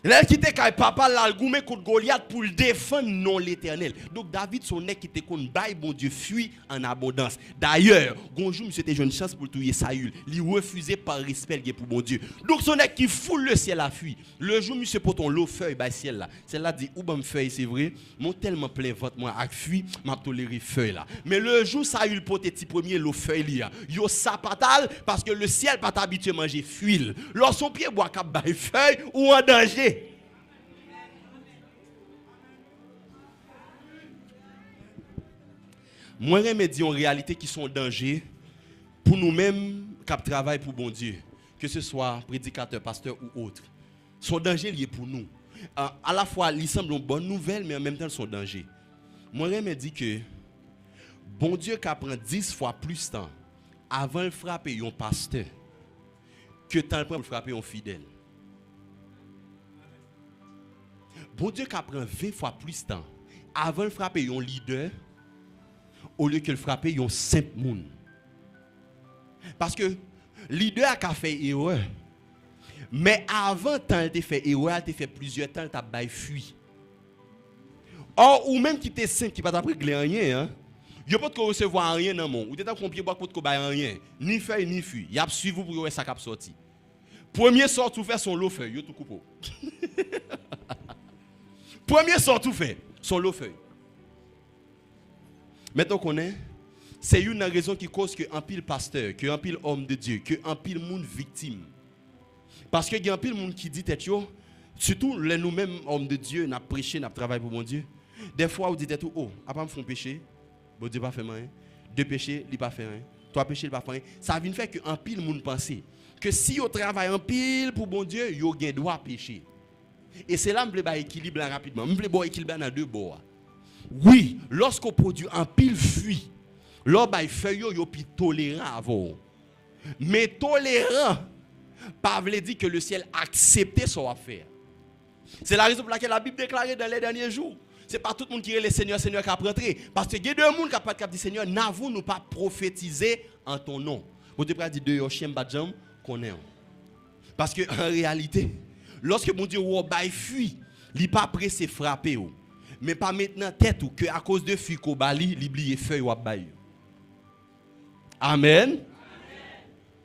Là qui était kay papa la goumé contre Goliath pour le défendre non l'Éternel. Donc David son nèg qui était kon bail bon Dieu fuit en abondance. D'ailleurs, gonjou monsieur était une chance pour tuer Saül, il refusait par respect pour bon Dieu. Donc son nèg qui foule le ciel a fui. Le jour monsieur poton l'eau feuille bail ciel là. Celle-là dit ou ben feuille c'est vrai, mon tellement plein ventre moi a fui, m'a toléré feuille là. Mais le jour Saül pote petit premier l'eau feuille là, yo sapatal parce que le ciel pas habitué manger fuile. Lorsqu'on pied bois cap bail feuille ou en danger. Moi, je me dis en réalité qui sont en danger pour nous-mêmes qui travaillent pour bon Dieu, que ce soit prédicateur, pasteur ou autre. Son danger lié pour nous. À la fois, il semble une bonne nouvelle, mais en même temps, son danger. Moi, je me dis que bon Dieu qui prend 10 fois plus de temps avant de frapper un pasteur que temps pour frapper un fidèle. Bon Dieu qui prend 20 fois plus de temps avant de frapper un leader au lieu que le frapper un simple monde. Parce que leader a fait erreur. Mais avant tant il fait erreur, il fait plusieurs temps il bail fuit. Or ou même qui était simple qui pas régler rien hein. Yo pas recevoir rien dans mon ou t'es combien bois pour bail rien, ni feuille ni fuit. Y a suivre pour ça cap sorti. Premier sort tout fait son lot feuille, yo tout coupo. Premier sort tout fait, son lot feuille. Maintenant qu'on est, c'est une raison qui cause que un pile pasteur, que un pile homme de Dieu, que un pile monde victime. Parce que il y a un pile monde qui dit tête yo, surtout les nous-mêmes hommes de Dieu, n'a prêché, n'a travaillé pour mon Dieu. Des fois on dit tête oh, après me font péché, bon Dieu pas fait rien. Deux péchés, il pas fait rien. Trois péchés, il pas fait rien. Ça vient faire que un pile monde penser que si on travaille en pile pour bon Dieu, yo gain droit pécher. Et c'est là que je veux équilibre rapidement. Je veux équilibrer dans deux bords. Oui, lorsqu'on produit un pile fuit, l'on feuille yo pi tolérant avant. Mais tolérant, pas veut dire que le ciel accepte son affaire. C'est la raison pour laquelle la Bible déclare dans les derniers jours. C'est pas tout le monde qui est le Seigneur, Seigneur qui a rentré. Parce que il y a deux monde qui dit Seigneur, n'avons-nous pas prophétisé en ton nom. Vous devez dire de chien badjam qu'on est. Parce que en réalité, lorsque mon Dieu ou bail fuit, il pas pressé frapper ou. Mais pas maintenant tête ou que à cause de fuit ko bali, l'oublier feuille ou bail. Amen.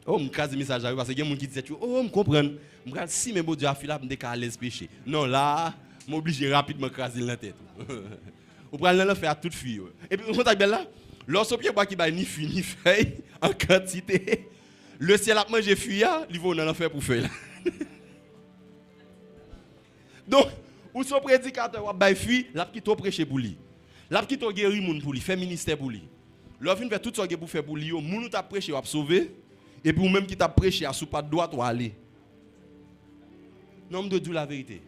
Oh, me case message parce que y a monde qui dit oh, me comprendre. Me si mes bon Dieu a fait là me déca à l'aise péché. Non là, m'oblige rapidement craser la tête. Ou prendre là faire toute fille. Et puis on t'a bien là, lorsque pied bois qui bail ni fuit ni feuille en quantité, le ciel a manger fuit, il va dans l'enfer pour feuille là. Donc ou son prédicateur ou bay fuit, l'a qui to prêcher pour lui. L'a qui to guéri moun pour lui, fait ministère pour lui. L'on vient faire tout ça pour faire pour lui, moun t'a prêché ou sauver et puis ou même qui t'a prêché à sous pas de droite ou aller. Non, me dire la vérité.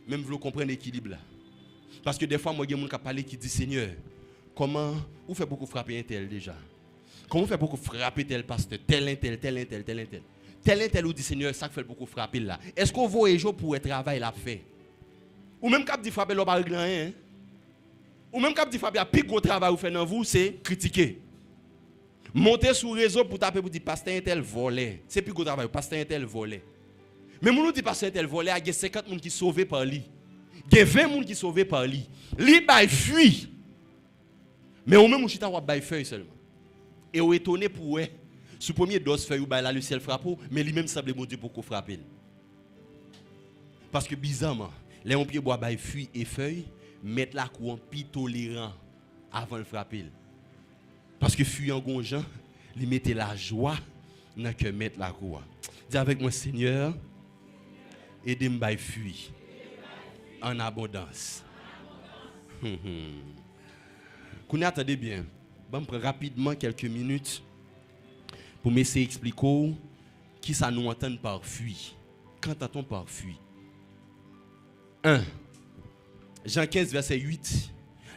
Même vous comprenez l'équilibre là. Parce que des fois moi il y a moun qui parler qui dit Seigneur, comment vous fait beaucoup frapper un tel déjà? Comment vous fait beaucoup frapper tel pasteur, tel. Tel ou dit Seigneur, ça fait beaucoup frapper là. Est-ce qu'on voit les jours pour travail la fait? Ou même quand dit frapper l'on pas régler rien. Ou même quand dit frapper à plus gros travail ou fait dans vous, c'est critiquer. Monter sur réseau pour taper pour dire pasteur un tel volé. C'est plus gros travail, pasteur un tel volé. Mais mon nous dit pasteur un tel volé, il y a 50 personnes qui sauvés par lui. Il y a 20 personnes qui sauvés par lui. Lui bail fuit. Mais au même chita wa bail feuille seulement. Et on étonné pour eux. Sous premier dose feuille ou bah là le ciel frappe mais lui même semble mon Dieu pour qu'on frappe. Parce que bizarrement, les on pied bois bail fuit et feuille mettre la cour en pi tolérant avant de frapper. Parce que fuyant gonjan, il mettait la joie dans que mettre la cour. Dis avec moi Seigneur, aidez-moi bail fuit en abondance. Qu'on attendez bien. Je vais prendre rapidement quelques minutes pour m'essayer d'expliquer qui ça nous entend par fuir. Qu'entend-on par fuir? 1. Jean 15, verset 8.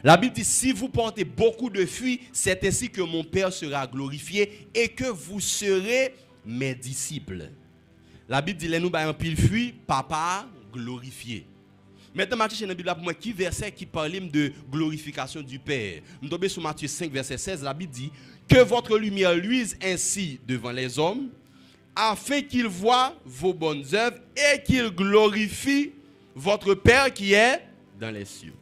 La Bible dit, si vous portez beaucoup de fruits, c'est ainsi que mon Père sera glorifié et que vous serez mes disciples. La Bible dit, les nous un pile fruit, papa glorifié. Maintenant, Matthieu, chez la Bible, pour moi, qui verset qui parle de glorification du Père? Nous tombons sur Matthieu 5, verset 16. La Bible dit, que votre lumière luise ainsi devant les hommes, afin qu'ils voient vos bonnes œuvres et qu'ils glorifient votre Père qui est dans les cieux.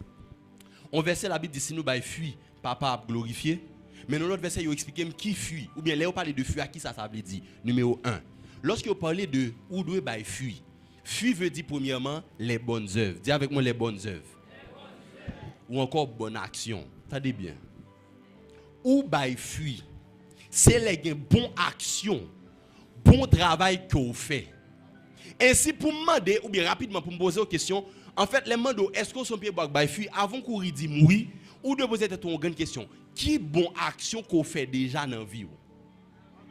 On verset la Bible dit, si nous fuit, papa a glorifié. Mais dans l'autre verset, il explique qui fuit. Ou bien, là, on parle de fuir, à qui ça veut dire? Numéro 1. Lorsque vous parlez de où doit fuir, fuir veut dire premièrement les bonnes œuvres. Dis avec moi les bonnes œuvres. Ou encore bonne action. Attendez bien. Où fuir, c'est les bonnes actions, bon travail que vous faites. Ainsi, pour me demander, ou bien rapidement pour me poser une question, en fait, les mandats, est-ce qu'on sont pieds fuir avant qu'on dise oui, ou de poser une grande question. Qui bonne action qu'on fait déjà dans la vie?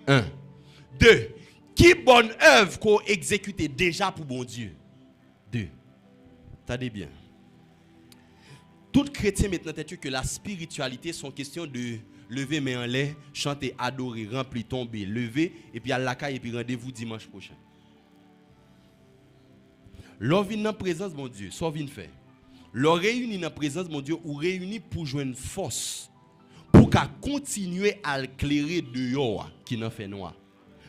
1. 2. Qui bonne œuvre qu'on exécute déjà pour bon Dieu? 2. Attendez bien. Tout chrétien maintenant tête que la spiritualité sont question de lever main en l'air, chanter, adorer, remplir, tomber, lever et puis à la caille et puis rendez-vous dimanche prochain. L'on vient dans la présence de mon Dieu, ça vient faire. L'on réunit dans la présence de mon Dieu ou réunit pour jouer une force pour qu'à continuer à éclairer dehors qui n'en fait noir.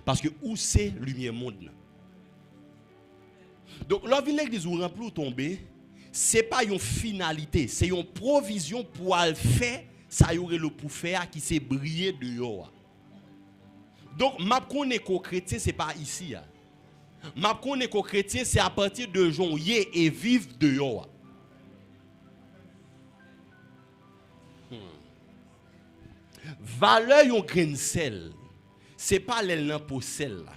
Parce que où c'est lumière monde. Donc l'on vient l'église ou remplir ou tomber, c'est pas une finalité, c'est une provision pour le faire, ça y aurait le pour faire qui c'est briller dehors. Donc m'a connaît qu'au chrétien c'est pas ici. Ma connaît qu'au chrétien, c'est à partir de janvier et vivre dehors. Valeur yon grain de sel, c'est pas l'aile pour sel là.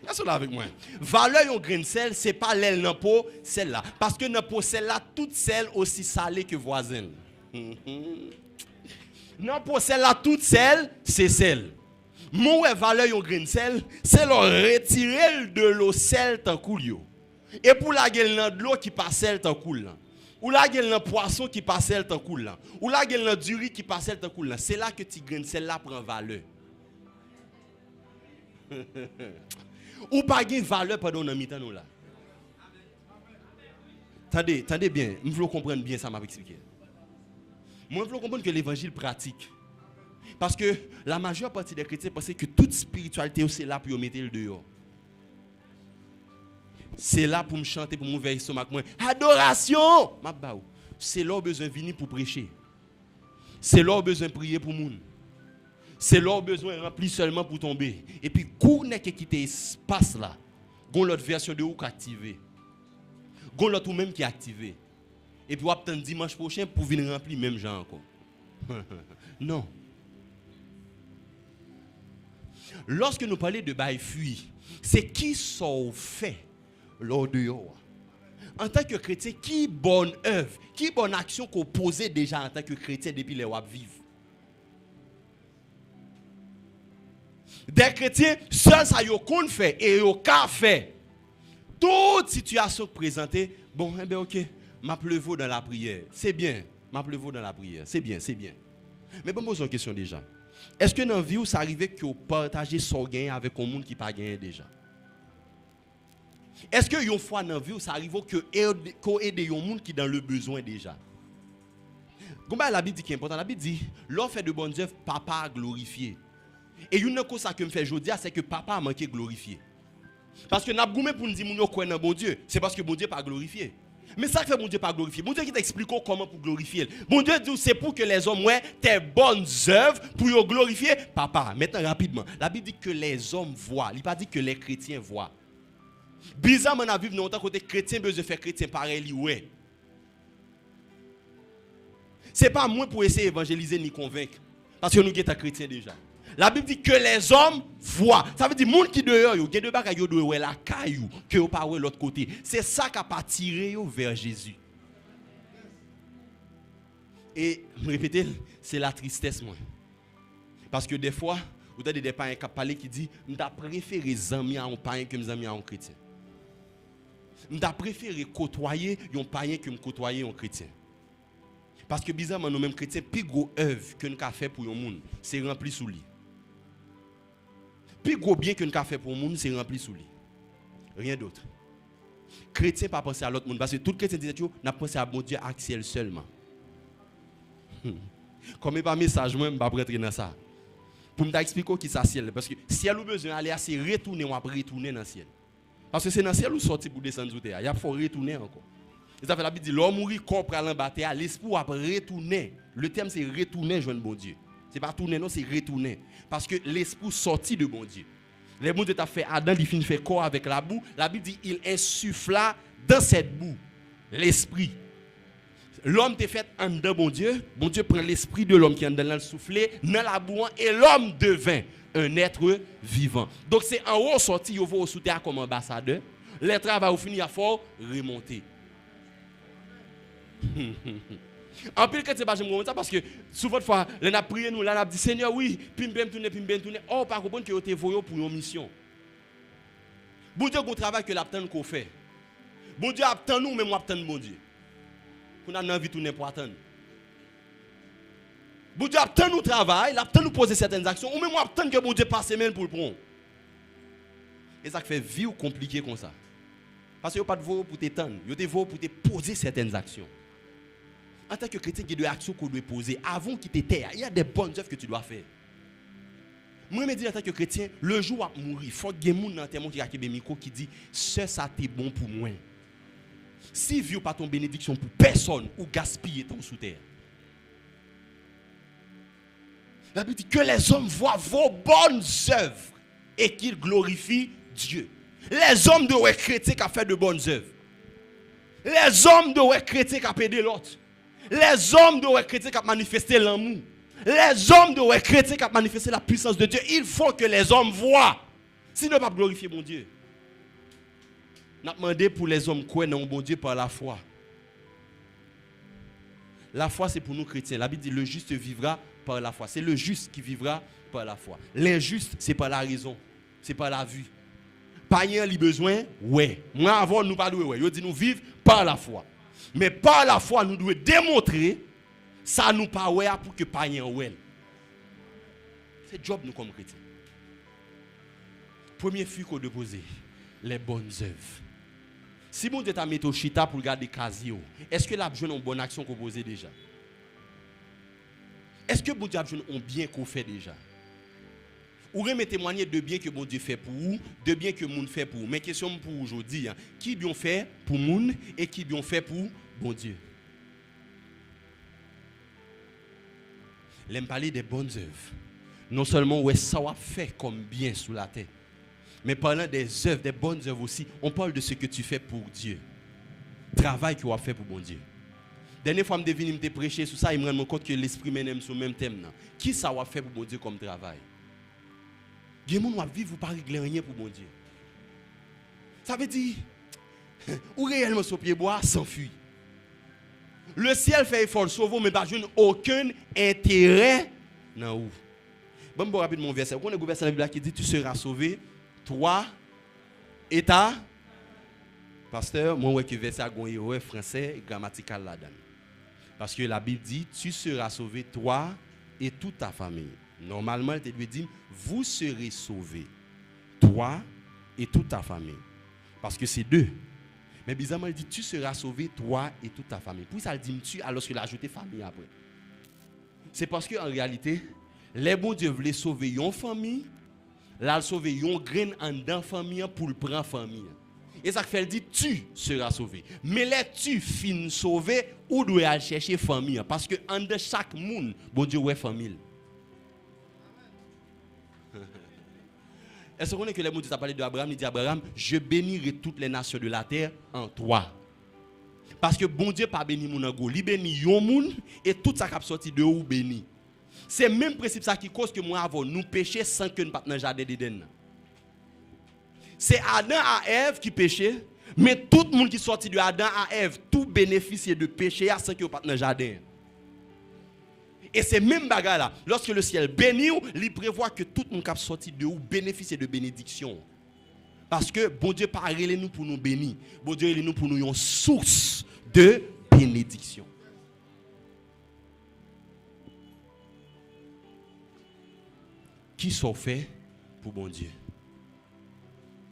Est-ce là avec moi? Valeur yon grain de sel, c'est pas l'aile pour sel là. Parce que dans pour sel là, toute sel aussi salée que voisine. Non pour sel là, toute sel, c'est sel. Mon valeur yon grain de sel, c'est le retirer de l'eau sel tant coulio. Et pour la gueule dans de l'eau qui passe sel tant cool là. Ou la gueule dans poisson qui passe sel tant cool là. Ou la gueule dans du riz qui passe sel tant cool là. C'est là que ti grain de sel là prend valeur. Ou pas gain valeur pendant dans mi-temps là. Attendez bien, je veux comprendre bien ça m'a expliqué. Moi je veux comprendre que l'évangile pratique. Parce que la majeure partie des chrétiens pensent que toute spiritualité c'est là pour mettre le dehors. C'est là pour me chanter, pour me veiller sur ma main. Adoration! C'est là où besoin de venir pour prêcher. C'est là où besoin de prier pour moun. C'est là où besoin de remplir seulement pour tomber. Et puis, quand n'est-ce qui quitte espace là, gon l'autre version de ou qui activé. Gon l'autre ou même qui est activé. Et puis, on attend dimanche prochain pour venir remplir même gens encore. Non. Lorsque nous parlons de bail fuir, c'est qui sont fait lors dehors. En tant que chrétien, qui bonne œuvre, qui bonne action qu'on posait déjà en tant que chrétien depuis les wap vivent. Des chrétiens, seuls ça yon qu'on fait et yon ka fait. Toute situation présentée, bon, eh bien ok, m'a pleuvo dans la prière. C'est bien, m'a pleuvo dans la prière. C'est bien, c'est bien. Mais bon, pose une question déjà. Est-ce que dans la vie, ça arrive que vous partagez son gain avec un monde qui n'a pas gagné déjà? Est-ce que une fois dans la vie, ça arrive que vous aidez un monde qui est dans le besoin déjà? La Bible dit qui est important. La Bible dit, l'on fait de bonnes œuvres, papa a glorifié. Et une chose que me fait aujourd'hui, c'est que papa a manqué glorifié. Parce que nous avons pour nous dire que nous croyons bon Dieu, c'est parce que bon Dieu n'est pas glorifié. Mais ça fait bon Dieu pas glorifié. Bon Dieu qui t'explique comment pour glorifier. Bon Dieu dit c'est pour que les hommes voient tes bonnes œuvres pour glorifier papa. Maintenant rapidement, la Bible dit que les hommes voient. Il pas dit que les chrétiens voient. Bizarrement, on a vu dans autant côté chrétien besoin faire chrétien pareil ouais. C'est pas moi pour essayer d'évangéliser ni convaincre parce que nous sommes chrétiens déjà. La Bible dit que les hommes voient. Ça veut dire monde qui dehors yo, gen de bagay yo doit la caillou que yo pas l'autre côté. C'est ça qui a pas tiré vers Jésus. Et répétez, c'est la tristesse moi. Parce que des fois, vous avez des parents qui parlent qui disent « Je préfère les amis à un parent que mes amis à un chrétien. Je préfère côtoyer un parent que me côtoyer un chrétien. » Parce que bizarrement, nous-mêmes chrétiens, plus gros œuvre que nous avons fait pour le monde, c'est rempli sous lui. Plus gros bien que nous avons fait pour le monde, c'est rempli sous lui. Rien d'autre. Chrétien pas penser à l'autre monde. Parce que tout chrétien dit, n'a pensé à mon Dieu axial seulement. Comme pas message, moi, je ne vais pas rentrer dans ça. Pour me expliquer qui c'est ciel. Parce que ciel ou besoin d'aller assez retourner, on va retourner dans le ciel. Parce que c'est dans le ciel où sortir pour descendre sous terre. Il faut retourner encore. Et ça fait la Bible dit, l'homme mourit, corps pour aller battre, l'esprit va retourner. Le terme c'est retourner, joindre bon Dieu. Ce n'est pas tourner, non, c'est retourner. Parce que l'esprit sorti de bon Dieu. Le bon Dieu t'a fait Adam, il finit fait corps avec la boue. La Bible dit, il insuffla dans cette boue l'esprit. L'homme t'est fait en dedans, bon Dieu prend l'esprit de l'homme qui est en dedans, le souffler dans la boue et l'homme devint un être vivant. Donc c'est en haut sorti, il va sous terre comme ambassadeur. Le travail au fini, il faut remonter. En plus, quand c'est pas j'aime ça parce que souvent de fois, on a prié nous, là on a dit Seigneur oui, puis me tourner. Oh, pas comprendre que vous êtes voyé pour une mission. Bon Dieu, qu'on travaille que l'attend qu'on fait. Bon Dieu attend nous, mais moi attend bon Dieu. Qu'on a envie de tourner pour attendre. Bon Dieu attend nous travail, l'attend nous poser certaines actions, ou même moi attend que bon Dieu passe semaine pour le prendre. Et ça fait vie compliquée comme ça. Parce que vous n'avez pas de voix pour t'étendre, vous avez voix pour te poser certaines actions. En tant que chrétien, il y a des actions qu'on doit poser avant qu'il t'éteille. Il y a des bonnes œuvres que tu dois faire. Moi, je me dis en tant que chrétien, le jour où je mourir, il faut que quelqu'un dans tes mots qui dit ce ça t'est bon pour moi. Si vieux pas ton bénédiction pour personne ou gaspiller ton sous terre. La Bible dit que les hommes voient vos bonnes œuvres et qu'ils glorifient Dieu. Les hommes doivent être chrétiens qui ont fait de bonnes œuvres. Les hommes doivent être chrétiens qui ont aidé l'autre. Les hommes doivent être chrétiens qui ont manifesté l'amour. Les hommes doivent être chrétiens qui ont manifesté la puissance de Dieu. Il faut que les hommes voient. Sinon, pas glorifier mon Dieu. Nous avons demandé pour les hommes quoi dans bon Dieu par la foi. La foi, c'est pour nous chrétiens. La Bible dit le juste vivra par la foi. C'est le juste qui vivra par la foi. L'injuste, c'est par la raison. C'est par la vue. Pas rien li besoin, ouais. Moi avant nous pas ouais. Yo dit nous vivre par la foi. Mais par la foi nous devons démontrer ça nous pas ouais pour que pas rien ouais. C'est job nous comme chrétiens. Premier fuite qu'on doit poser les bonnes œuvres. Si bon Dieu t'a mis au chita pour garder casio, est-ce que la jeune une bonne action qu'on pose déjà? Est-ce que bon Dieu a un bien qu'on fait déjà? Ou remet témoigner de bien que bon Dieu fait pour vous, de bien que monde fait pour vous. Mais question pour aujourd'hui, hein, qui bien fait pour monde et qui bien fait pour bon Dieu? L'aime parler des bonnes œuvres. Non seulement ouais ça va fait comme bien sous la terre, mais parlant des œuvres, des bonnes œuvres aussi, on parle de ce que tu fais pour Dieu. Travail que tu as fait pour bon Dieu. Dernière fois, je suis venu me prêcher sur ça, je me rends compte que l'esprit m'aime sur le même thème. Qui ça va faire pour bon Dieu comme travail? Il y a des gens qui vont vivre pas régler rien pour bon Dieu. Ça veut dire, ou réellement sur pied bois, s'enfuit. Le ciel fait effort de sauver, mais pas aucun intérêt. Non. Bon, rapidement, mon verset. On a un verset dans la Bible qui dit tu seras sauvé, toi et ta. Pasteur, moi, je vais verset à un français grammatical là-dedans. Parce que la Bible dit tu seras sauvé, toi et toute ta famille. Normalement, elle te dit vous serez sauvés, toi et toute ta famille. Parce que c'est deux. Mais bizarrement, il dit tu seras sauvé, toi et toute ta famille. Puis ça le dit tu alors qu'il a ajouté famille après. C'est parce qu'en réalité, les bons Dieu voulaient sauver une famille, là, sauver une graine en dans famille pour le prendre famille. Et ça fait dit tu seras sauvé. Mais les tu fin sauvé, ou doit aller chercher famille parce que en de chaque monde, bon Dieu ouais famille. Est-ce qu'on est que les mots de parlé d'Abraham, il dit Abraham, je bénirai toutes les nations de la terre en toi. Parce que bon Dieu pas béni mon ango, il béni yon moun et tout ça qui a sorti de ou béni. C'est le même principe ça qui cause que moi avant nous pécher sans que nous pas dans jardin d'Éden. C'est Adam à Ève qui péchait, mais tout le monde qui sorti de Adam à Ève tout bénéficier de péché sans que pas dans jardin. Et ces mêmes bagages là, lorsque le ciel bénit, il prévoit que tout le monde qui sorti de où bénéficie de bénédiction. Parce que bon Dieu parle nous pour nous bénir. Bon Dieu nous pour nous une source de bénédiction. Qui soit fait pour bon Dieu?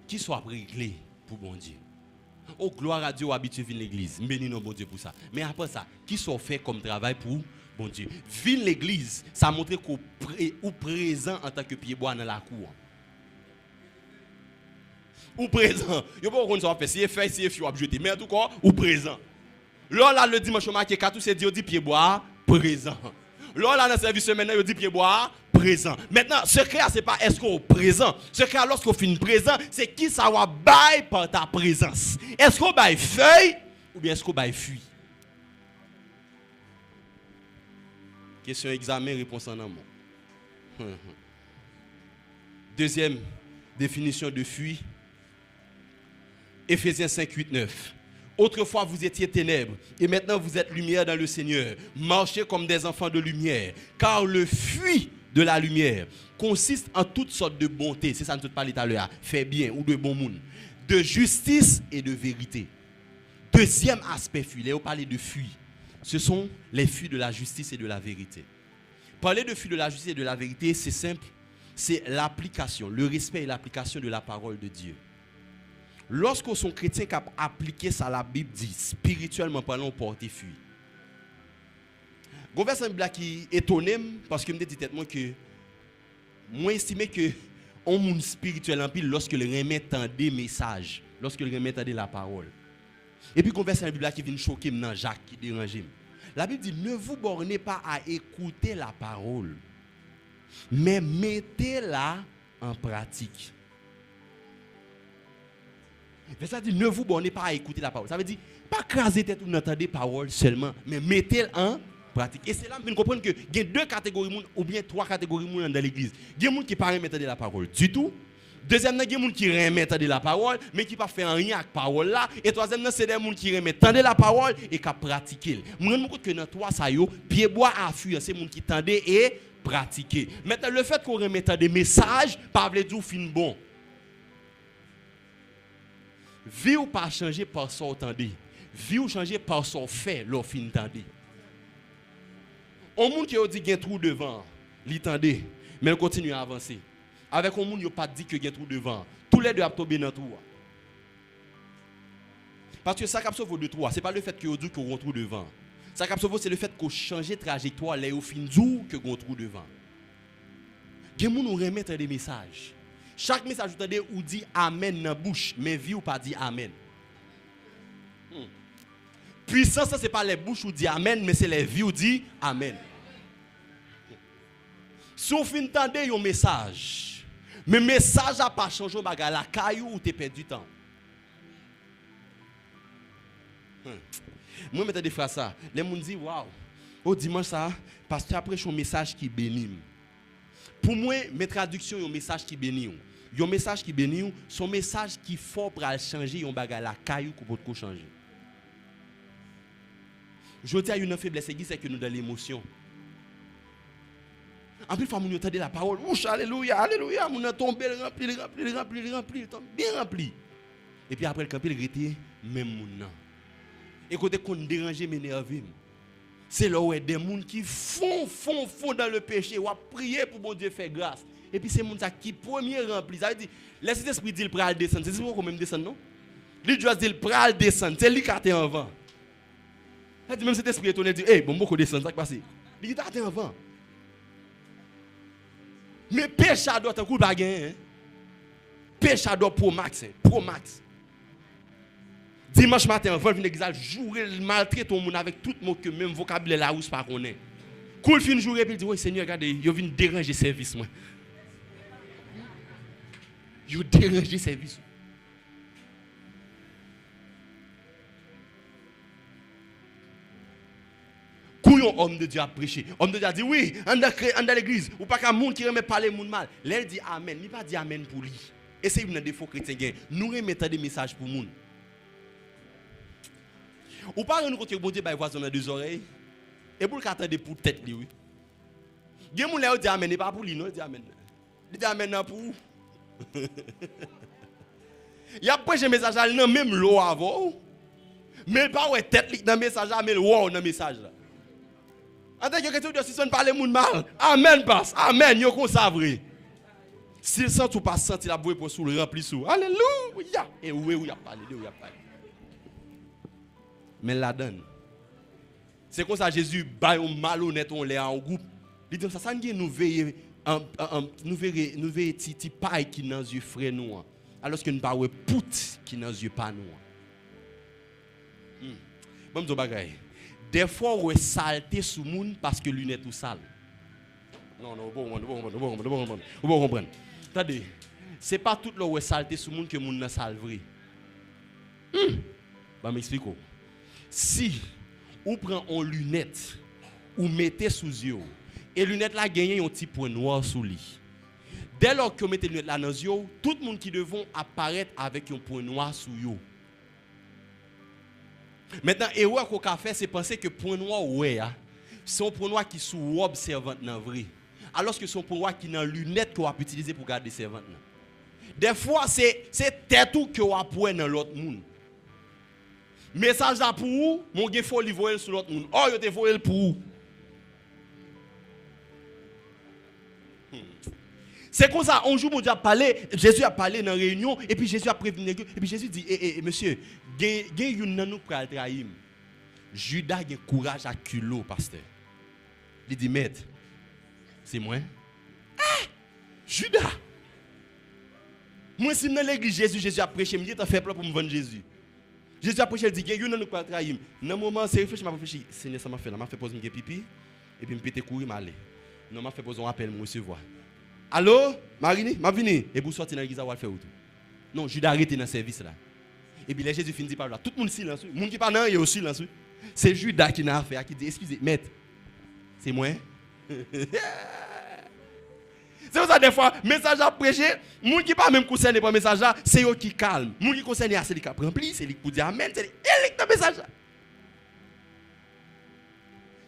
Qui soit réglé pour bon Dieu? Oh, gloire à Dieu, habitué à l'église. Bénis nous, bon Dieu, pour ça. Mais après ça, qui sont fait comme travail pour bon Dieu? Vine l'église, ça montre qu'on est présent en tant que pied-bois dans la cour. Ou présent. Il n'y a pas de faire si fait, si fait, jeter. Mais en tout cas, ou présent. Là, le dimanche, marqué 4, c'est dit pied-bois, présent. Là, dans le service semaine, il dit pied-bois, présent. Maintenant, secret, ce n'est pas est-ce qu'on est présent. Secret, lorsqu'on finit présent, c'est qui ça va bailler par ta présence. Est-ce qu'on baille feuille ou bien est-ce qu'on baille fuit? Question examen, réponse en amont. Deuxième définition de fuit. Éphésiens 5, 8, 9. Autrefois, vous étiez ténèbres, et maintenant vous êtes lumière dans le Seigneur. Marchez comme des enfants de lumière, car le fruit de la lumière consiste en toutes sortes de bonté. C'est ça que nous parlons tout à l'heure. Fait bien ou de bon monde. De justice et de vérité. Deuxième aspect fuit. Là, on parle de fuit. Ce sont les fuits de la justice et de la vérité. Parler de fuit de la justice et de la vérité, c'est simple. C'est l'application, le respect et l'application de la parole de Dieu. Lorsqu'on sont chrétiens qui appliqué ça, la Bible dit, spirituellement parlant, on porte fuit. Un verset qui est étonné parce que je me dis tellement que moi estimé que on monde spirituel en pile lorsque le remet des messages, lorsque le remet la parole. Et puis un verset qui vient choquer dans Jacques qui dérange. La Bible dit ne vous bornez pas à écouter la parole, mais mettez-la en pratique. Ça dit ne vous bornez pas à écouter la parole. Ça veut dire pas craser tête ou n'entendez parole seulement, mais mettez-la en pratique. Et c'est là que nous comprenons que il y a deux catégories ou bien trois catégories dans l'église. Il y a des gens qui ne parlent pas de la parole du tout. Deuxièmement, il y a des gens qui remettent de la parole, mais qui ne font rien avec la parole là. Et troisièmement, c'est des gens qui remettent de la parole et qui pratiquent. Je me rends compte que dans trois ça yo, pied bois à fuir, c'est des gens qui tendent et pratiquent. Maintenant, le fait qu'on remette des messages, pas veut dire fin bon. Vie ou pas changer par son entendé. Vie ou changer par son fait, l'on fin entendé. On monde qui a dit qu'il y a un trou devant, l'entendé, mais il continue à avancer. Avec un monde qui n'a pas dit qu'il y a un trou devant, tous les deux ont tombé dans le trou. Parce que ça qui a sauvé de trou, ce n'est pas le fait qu'il y a un trou devant. Ça qui a sauvé, c'est le fait qu'on change de trajectoire, là, au fin du jour, qu'il y a un trou devant. Il y a des gens qui remettent des messages. Chaque message ou dit Amen dans la bouche, mais vie ou pas dit Amen. Puissance, ce n'est pas les bouches où dit Amen, mais c'est les vies où dit Amen. Si vous entendez un message, mais le message n'a pas changé, la caillou ou tu perds du temps. Moi, je me dis ça. Les gens disent waouh, au dimanche, ça, parce que après, un message qui bénit. Pour moi, mes traductions, un message qui bénit. Un message qui bénit, son message qui fort pour changer un bagage la caillou pour peut changer. Je dis à une faiblesse aiguë, c'est que nous dans l'émotion. En plus, nous entendons la parole. Ouch, alléluia, alléluia. Nous sommes tombés, remplis, bien remplis. Et puis après, le camp, il était même moun. Et quand on dérange, m'énerve. C'est là où il y a des gens qui font dans le péché. Ou à prier pour bon Dieu faire grâce. Et puis c'est les gens qui premier rempli. Ça veut dire, laissez l'esprit dire pral descendre. C'est pourquoi même descendre, non? Lui doit dire pral descendre. C'est lui qui a été en vent. Même cet esprit étonné dit, hey, bon, beaucoup descendre, ça qui passe. Il a été en vent. Mais péché doit être un coup de baguette. Péché doit pro max. Pro max. Dimanche matin, avant de l'église, jouer, maltraiter tout le monde avec tout le mot que même vocabulaire là où c'est pas qu'on est. Cool fin jour et puis il dit, oui Seigneur, regardez, il vient déranger service moi. Il déranger service. Couillon homme de Dieu a prêché. Homme de Dieu a dit oui, dans l'église, ou pas qu'un monde qui remet parler monde mal. Là il dit amen, il pas dit amen pour lui. Et c'est une défaut chrétien. Nous remettons des messages pour monde. Ou pas nous côté bon Dieu bah voisin dans deux oreilles et pour qu'attendre pour tête lui. Gen moun lè dit amen, pas pour lui, non, il dit amen. Il dit amen pour vous. Il a prêché message là non même l'eau avant. Mais pas ouais tête dans message là, mais wow dans message là. En tant que chrétien, si on parle moun mal, amen passe. Amen, yo kon sa vrai. S'il sent ou pas senti la bouée pour sous le rempli sous. Alléluia. Et oui, a parlé, oui, a parlé. Mais la donne. C'est comme ça Jésus baille un malhonnête on l'est en groupe. Il dit ça nous veiller nous veiller ti paille qui dans yeux frère nous alors que nous pas pout qui dans yeux pas nous. Bon me bagay. Des fois on saleté sous monde parce que lunette ou sale. Non, bon comprendre. Attendez, c'est pas tout le saleté sous monde que monde n'a sale vrai. Bah m'explique. Si ou prend en lunette ou mettez sous yeux et lunette là gagne un petit point noir sous lui. Dès lors que vous mettez lunette là dans yeux, tout le monde qui devont apparaître avec un point noir sous yeux. Maintenant erreur qu'on a fait c'est penser que point noir ouais c'est un point noir qui sous robe servante nan vrai. Alors que son point noir qui dans lunette qu'on va utiliser pour garder servante. Des fois c'est tête tout que on apprend dans l'autre monde. Message là pour vous, mon gars faut li voyer sur l'autre monde. Oh, yo te voyer pour vous. C'est comme ça, un jour mon Dieu a parlé, Jésus a parlé dans la réunion et puis Jésus a prévenu et puis Jésus dit monsieur, gen yon nan nou pral trahir. Judas a courage à culot pasteur. Il dit maître, c'est moi. Judas. Moi si dans l'église Jésus a prêché, me dit t'as fait plan pour me vendre Jésus. Jésus a prêché, il dit, il y a un pas trahir. Dans le moment, c'est réfléchi, m'a réfléchi. Seigneur, ça m'a fait, m'a fait poser mon pipi, et puis me péter courir, m'aller. Non, m'a fait poser un appel, me recevoir. Allô, Marini, m'a venu. Et pour sortir dans l'église, on va faire où? Non, Judas arrêté dans le service là. Et puis, Jésus finit par là. Tout le monde silence. Le monde qui parle, il est aussi silence. C'est Judas qui n'a affaire, qui dit, excusez, maître, c'est moi. C'est pour ça des fois, message à prêcher, moun qui pas même concerné par message là, c'est eux qui calme. Moun qui concerné c'est lui qui rempli, c'est lui qui dit amen, c'est lui qui message là.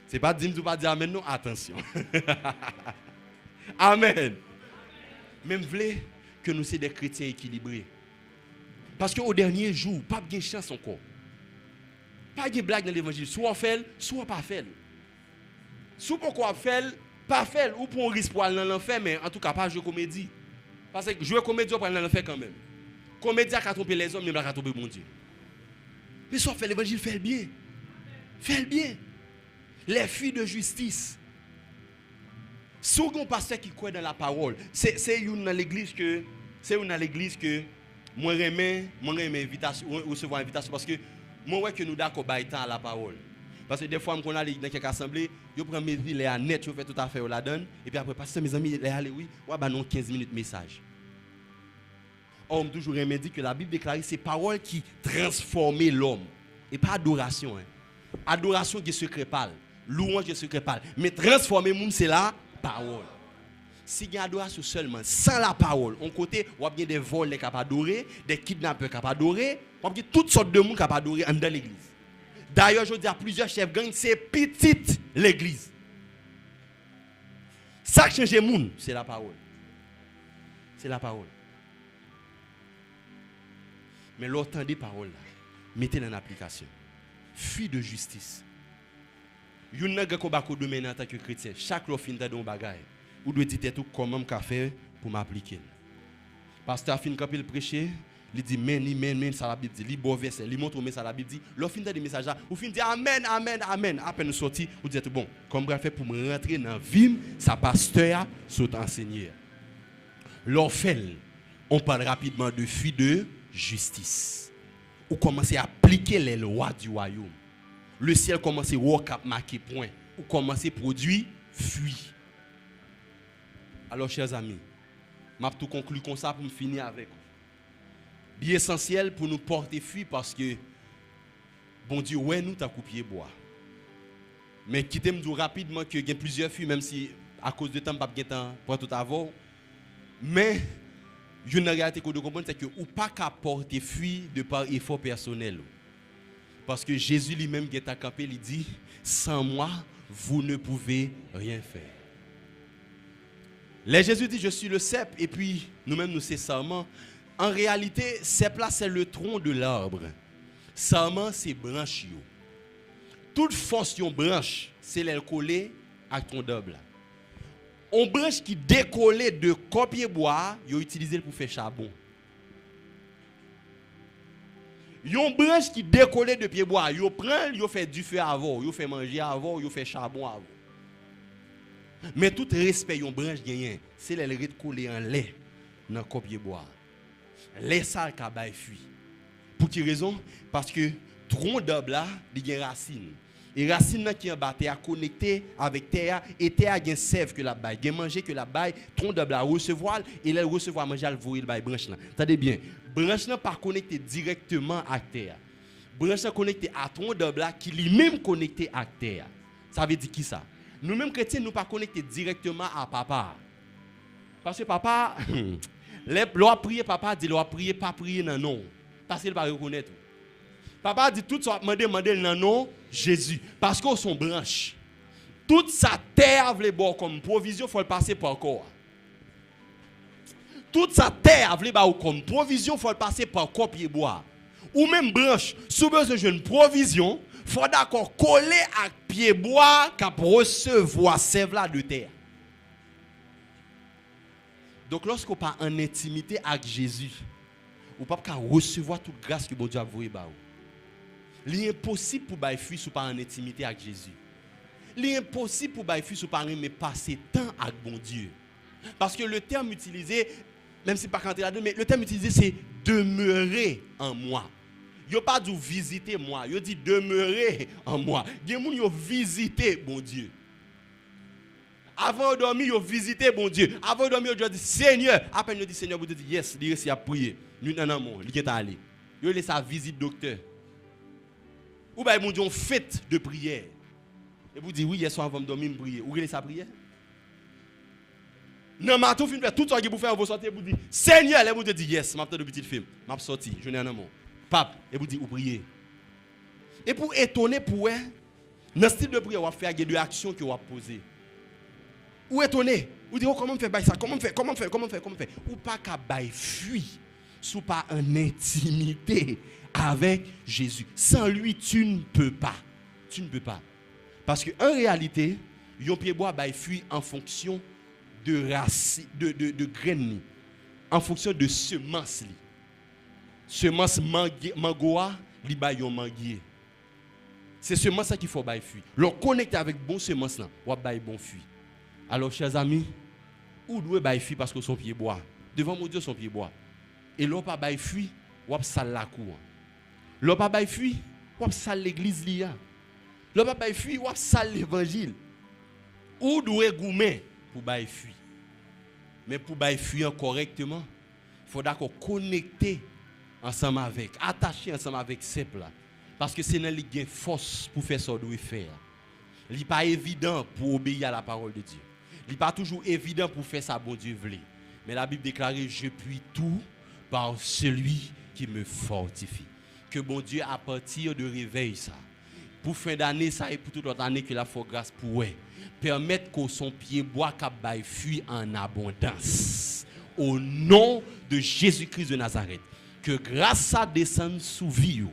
C'est pas dire ou pas dire amen non, attention. Amen. Même vle que nous c'est des chrétiens équilibrés. Parce que au dernier jour, pas de chance encore. Pas de blague dans l'évangile, soit on fait, soit pas fait. Soit pourquoi fait pas faire ou pour un risque pour aller dans l'enfer, mais en tout cas pas jouer comédie. Parce que jouer comédie pour aller dans l'enfer quand même. Comédie a tromper les hommes, mais a tromper bon Dieu. Mais soit fait l'évangile, fait le bien. Fait le bien. Les filles de justice. Si vous avez un pasteur qui croit dans la parole, c'est une dans l'église que moi j'aime invitation, recevoir invitation parce que moi ouais que nous d'accord bail temps à la parole. Parce que des fois, quand on a dans quelques assemblées, je prends mes vies, les net, je fais tout à fait, la donne. Et puis après, pasteur, mes amis, les allez, oui, ouais, bah non, 15 minutes de message. On toujours dit que la Bible déclare que c'est parole qui transforme l'homme. Et pas adoration. Hein. Adoration qui est secret pas. Louange qui est secret pas. Mais transformer l'homme, c'est la parole. Si il y a adoration seulement, sans la parole, on côté, on a bien des vols qui peuvent adorer, des kidnappeurs qui peuvent adorer, on a bien toutes sortes de monde qui peuvent adorer dans l'église. D'ailleurs, je dis à plusieurs chefs gang, c'est petite l'église. Ça qui change le monde, c'est la parole. C'est la parole. Mais l'autant des paroles, mettez-les en application. Fille de justice. Vous n'avez pas de domaine en tant que chrétien. Chaque fois fin de bagage, vous devez dire tout comment je faire pour m'appliquer. Pasteur fin quand il prêcher, il dit men ça la Bible dit, il bon verset, il montre mais ça la Bible dit, l'on fin des messages là, ou fin dit amen amen amen, à peine sorti, vous dites bon, comment je faire pour me rentrer dans vie, ça pasteur saute enseigner. L'on fait, on parle rapidement de fille de justice. Ou commencer à appliquer les lois du royaume. Le ciel commence à marquer point, ou commencer à produire fruit. Alors chers amis, je vais tout conclure comme ça pour me finir avec vous. Bien essentiel pour nous porter fruit parce que bon Dieu ouais nous t'a coupé bois. Mais quittez-moi dire rapidement que il y a plusieurs fruits même si à cause de temps pas de temps pour tout avoir. Mais une réalité que vous comprenez c'est que ou pas qu'à porter fruit de par effort personnel. Parce que Jésus lui-même qui est à camper il dit sans moi vous ne pouvez rien faire. Là, Jésus dit, je suis le cep, et puis nous-mêmes, nous c'est sarment. En réalité, cep là, c'est le tronc de l'arbre. Sarment, c'est branche. Toute force yon branche, c'est l'elle collée à ton double. On branche qui décollait de copier bois, yo utilisé pour faire charbon. Yon branche qui décollait de pied bois, yo prend, yo fait du feu avant, yo fait manger avant, yo fait charbon avant. Mais tout respect yon branche gagnent, c'est l'elle recoller en lait dans copier bois. Lait ça ka bay fuit. Pour quelle raison? Parce que tronc d'arbre là, il y a racine. Et racine qui en bas est connecté avec terre et terre a sève que la baille, gen manger que la baille, tronc d'arbre là recevoir et elle recevoir manger le voyer le baille branche là. Attendez bien, branche là pas connecté directement à terre. Branche là connecté à tronc d'arbre là qui lui-même connecté à terre. Ça veut dire qui ça? Nous mêmes chrétiens nous pas connectés directement à papa. Parce que papa l'on prier papa dit l'on prier pas prier non. Parce qu'il va reconnaître. Papa dit tout ça demander dans nom Jésus parce qu'on sont branches. Toute sa terre veut boire comme provision, faut le passer par corps. Toute sa terre veut boire comme provision, faut le passer par corps pied bois. Ou même branche, sous besoin d'une provision, faut d'accord coller à pied bois pour recevoir sève là de terre. Donc lorsqu'on pas en intimité avec Jésus, ou pas recevoir toute grâce que bon Dieu a voué ba ou. Il est impossible pour bailler fuir sous pas en intimité avec Jésus. Il est impossible pour bailler fuir sous pas mais passer temps avec bon Dieu. Parce que le terme utilisé, même si pas quand là-dedans, mais le terme utilisé c'est demeurer en moi. Yo pas dit visiter moi, yo dit demeurer en moi. Gen moun yo visiter bon Dieu. Avant de dormir, yo visiter bon Dieu. Avant de dormir, yo dit Seigneur, à peine yo dit Seigneur, vous dites yes, il réussit à prier. Nous nan mon, il est allé. Yo laisse sa visite docteur. Ou bien, mon Dieu, on fête de prière. Et vous dites, oui, hier soir, avant de dormir, je prier. Ou vous sa prière? Non, mais tout film, tout ce que vous faites, vous sortez, vous dites, Seigneur, et vous dites, yes, je vais de petit film. Je vais sortir, je n'ai un amour. Pape, et vous dites, vous priez. Et pour étonner, pour eux, dans ce style de prière, on va faire des actions que vous poser. Ou étonner, vous dites, oh, comment on fait ça? Comment on fait? Ou pas qu'à bailler fuir, sous pas en intimité avec Jésus. Sans lui, tu ne peux pas. Tu ne peux pas. Parce qu'en réalité, yon pied bois baille fuit en fonction de racines, de graines, en fonction de semences. Semence mangoa, li baille yon manguier. C'est semence qu'il faut baille fuit. L'on connecte avec bon semence là, ou baille bon fuit. Alors chers amis, où doit baille fuit parce que son pied bois. Devant mon Dieu son pied bois. Et l'on pas baille fuit, ou sale la cour. L'on pas baille fuit, ou sale l'église liya. L'on pas baille fuit, ou sale l'évangile. Où doit goumer pour baille fuit. Mais pour baille fuit correctement, il faut d'accord connecter ensemble avec, attacher ensemble avec ces plats. Parce que c'est dans les gains force pour faire ça doit faire. Il n'est pas évident pour obéir à la parole de Dieu. Il n'est pas toujours évident pour faire ça bon Dieu veut. Mais la Bible déclare je puis tout par celui qui me fortifie. Que bon Dieu à partir de réveil ça. Pour fin d'année ça et pour toute autre année que la faut grâce pour eux. Permettre que son pied bois cap bail fuit en abondance. Au nom de Jésus-Christ de Nazareth. Que grâce à descendre sous vie,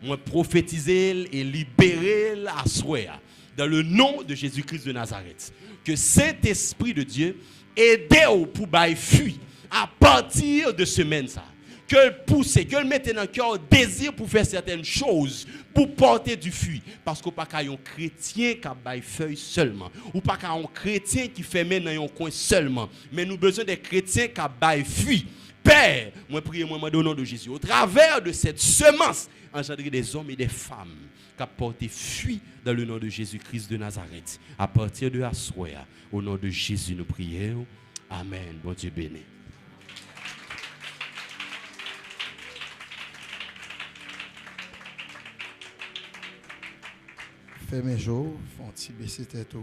moi prophétiser et libérer la soie dans le nom de Jésus-Christ de Nazareth. Que Saint-Esprit de Dieu aide pour bailler fuir à partir de semaine ça. Que le pousse, que le mette dans le cœur désir pour faire certaines choses, pour porter du fruit. Parce qu'on pas qu'un chrétien qui baille feuille seulement. Ou pas qu'un chrétien qui fait main dans un coin seulement. Mais nous avons besoin des chrétiens qui baille fruit. Père, moi prie moi au nom de Jésus. Au travers de cette semence, engendrer des hommes et des femmes qui portent fruit dans le nom de Jésus-Christ de Nazareth. À partir de la soirée, au nom de Jésus, nous prions. Amen. Bon Dieu béni. Fermez les yeux, font-ils baisser tête.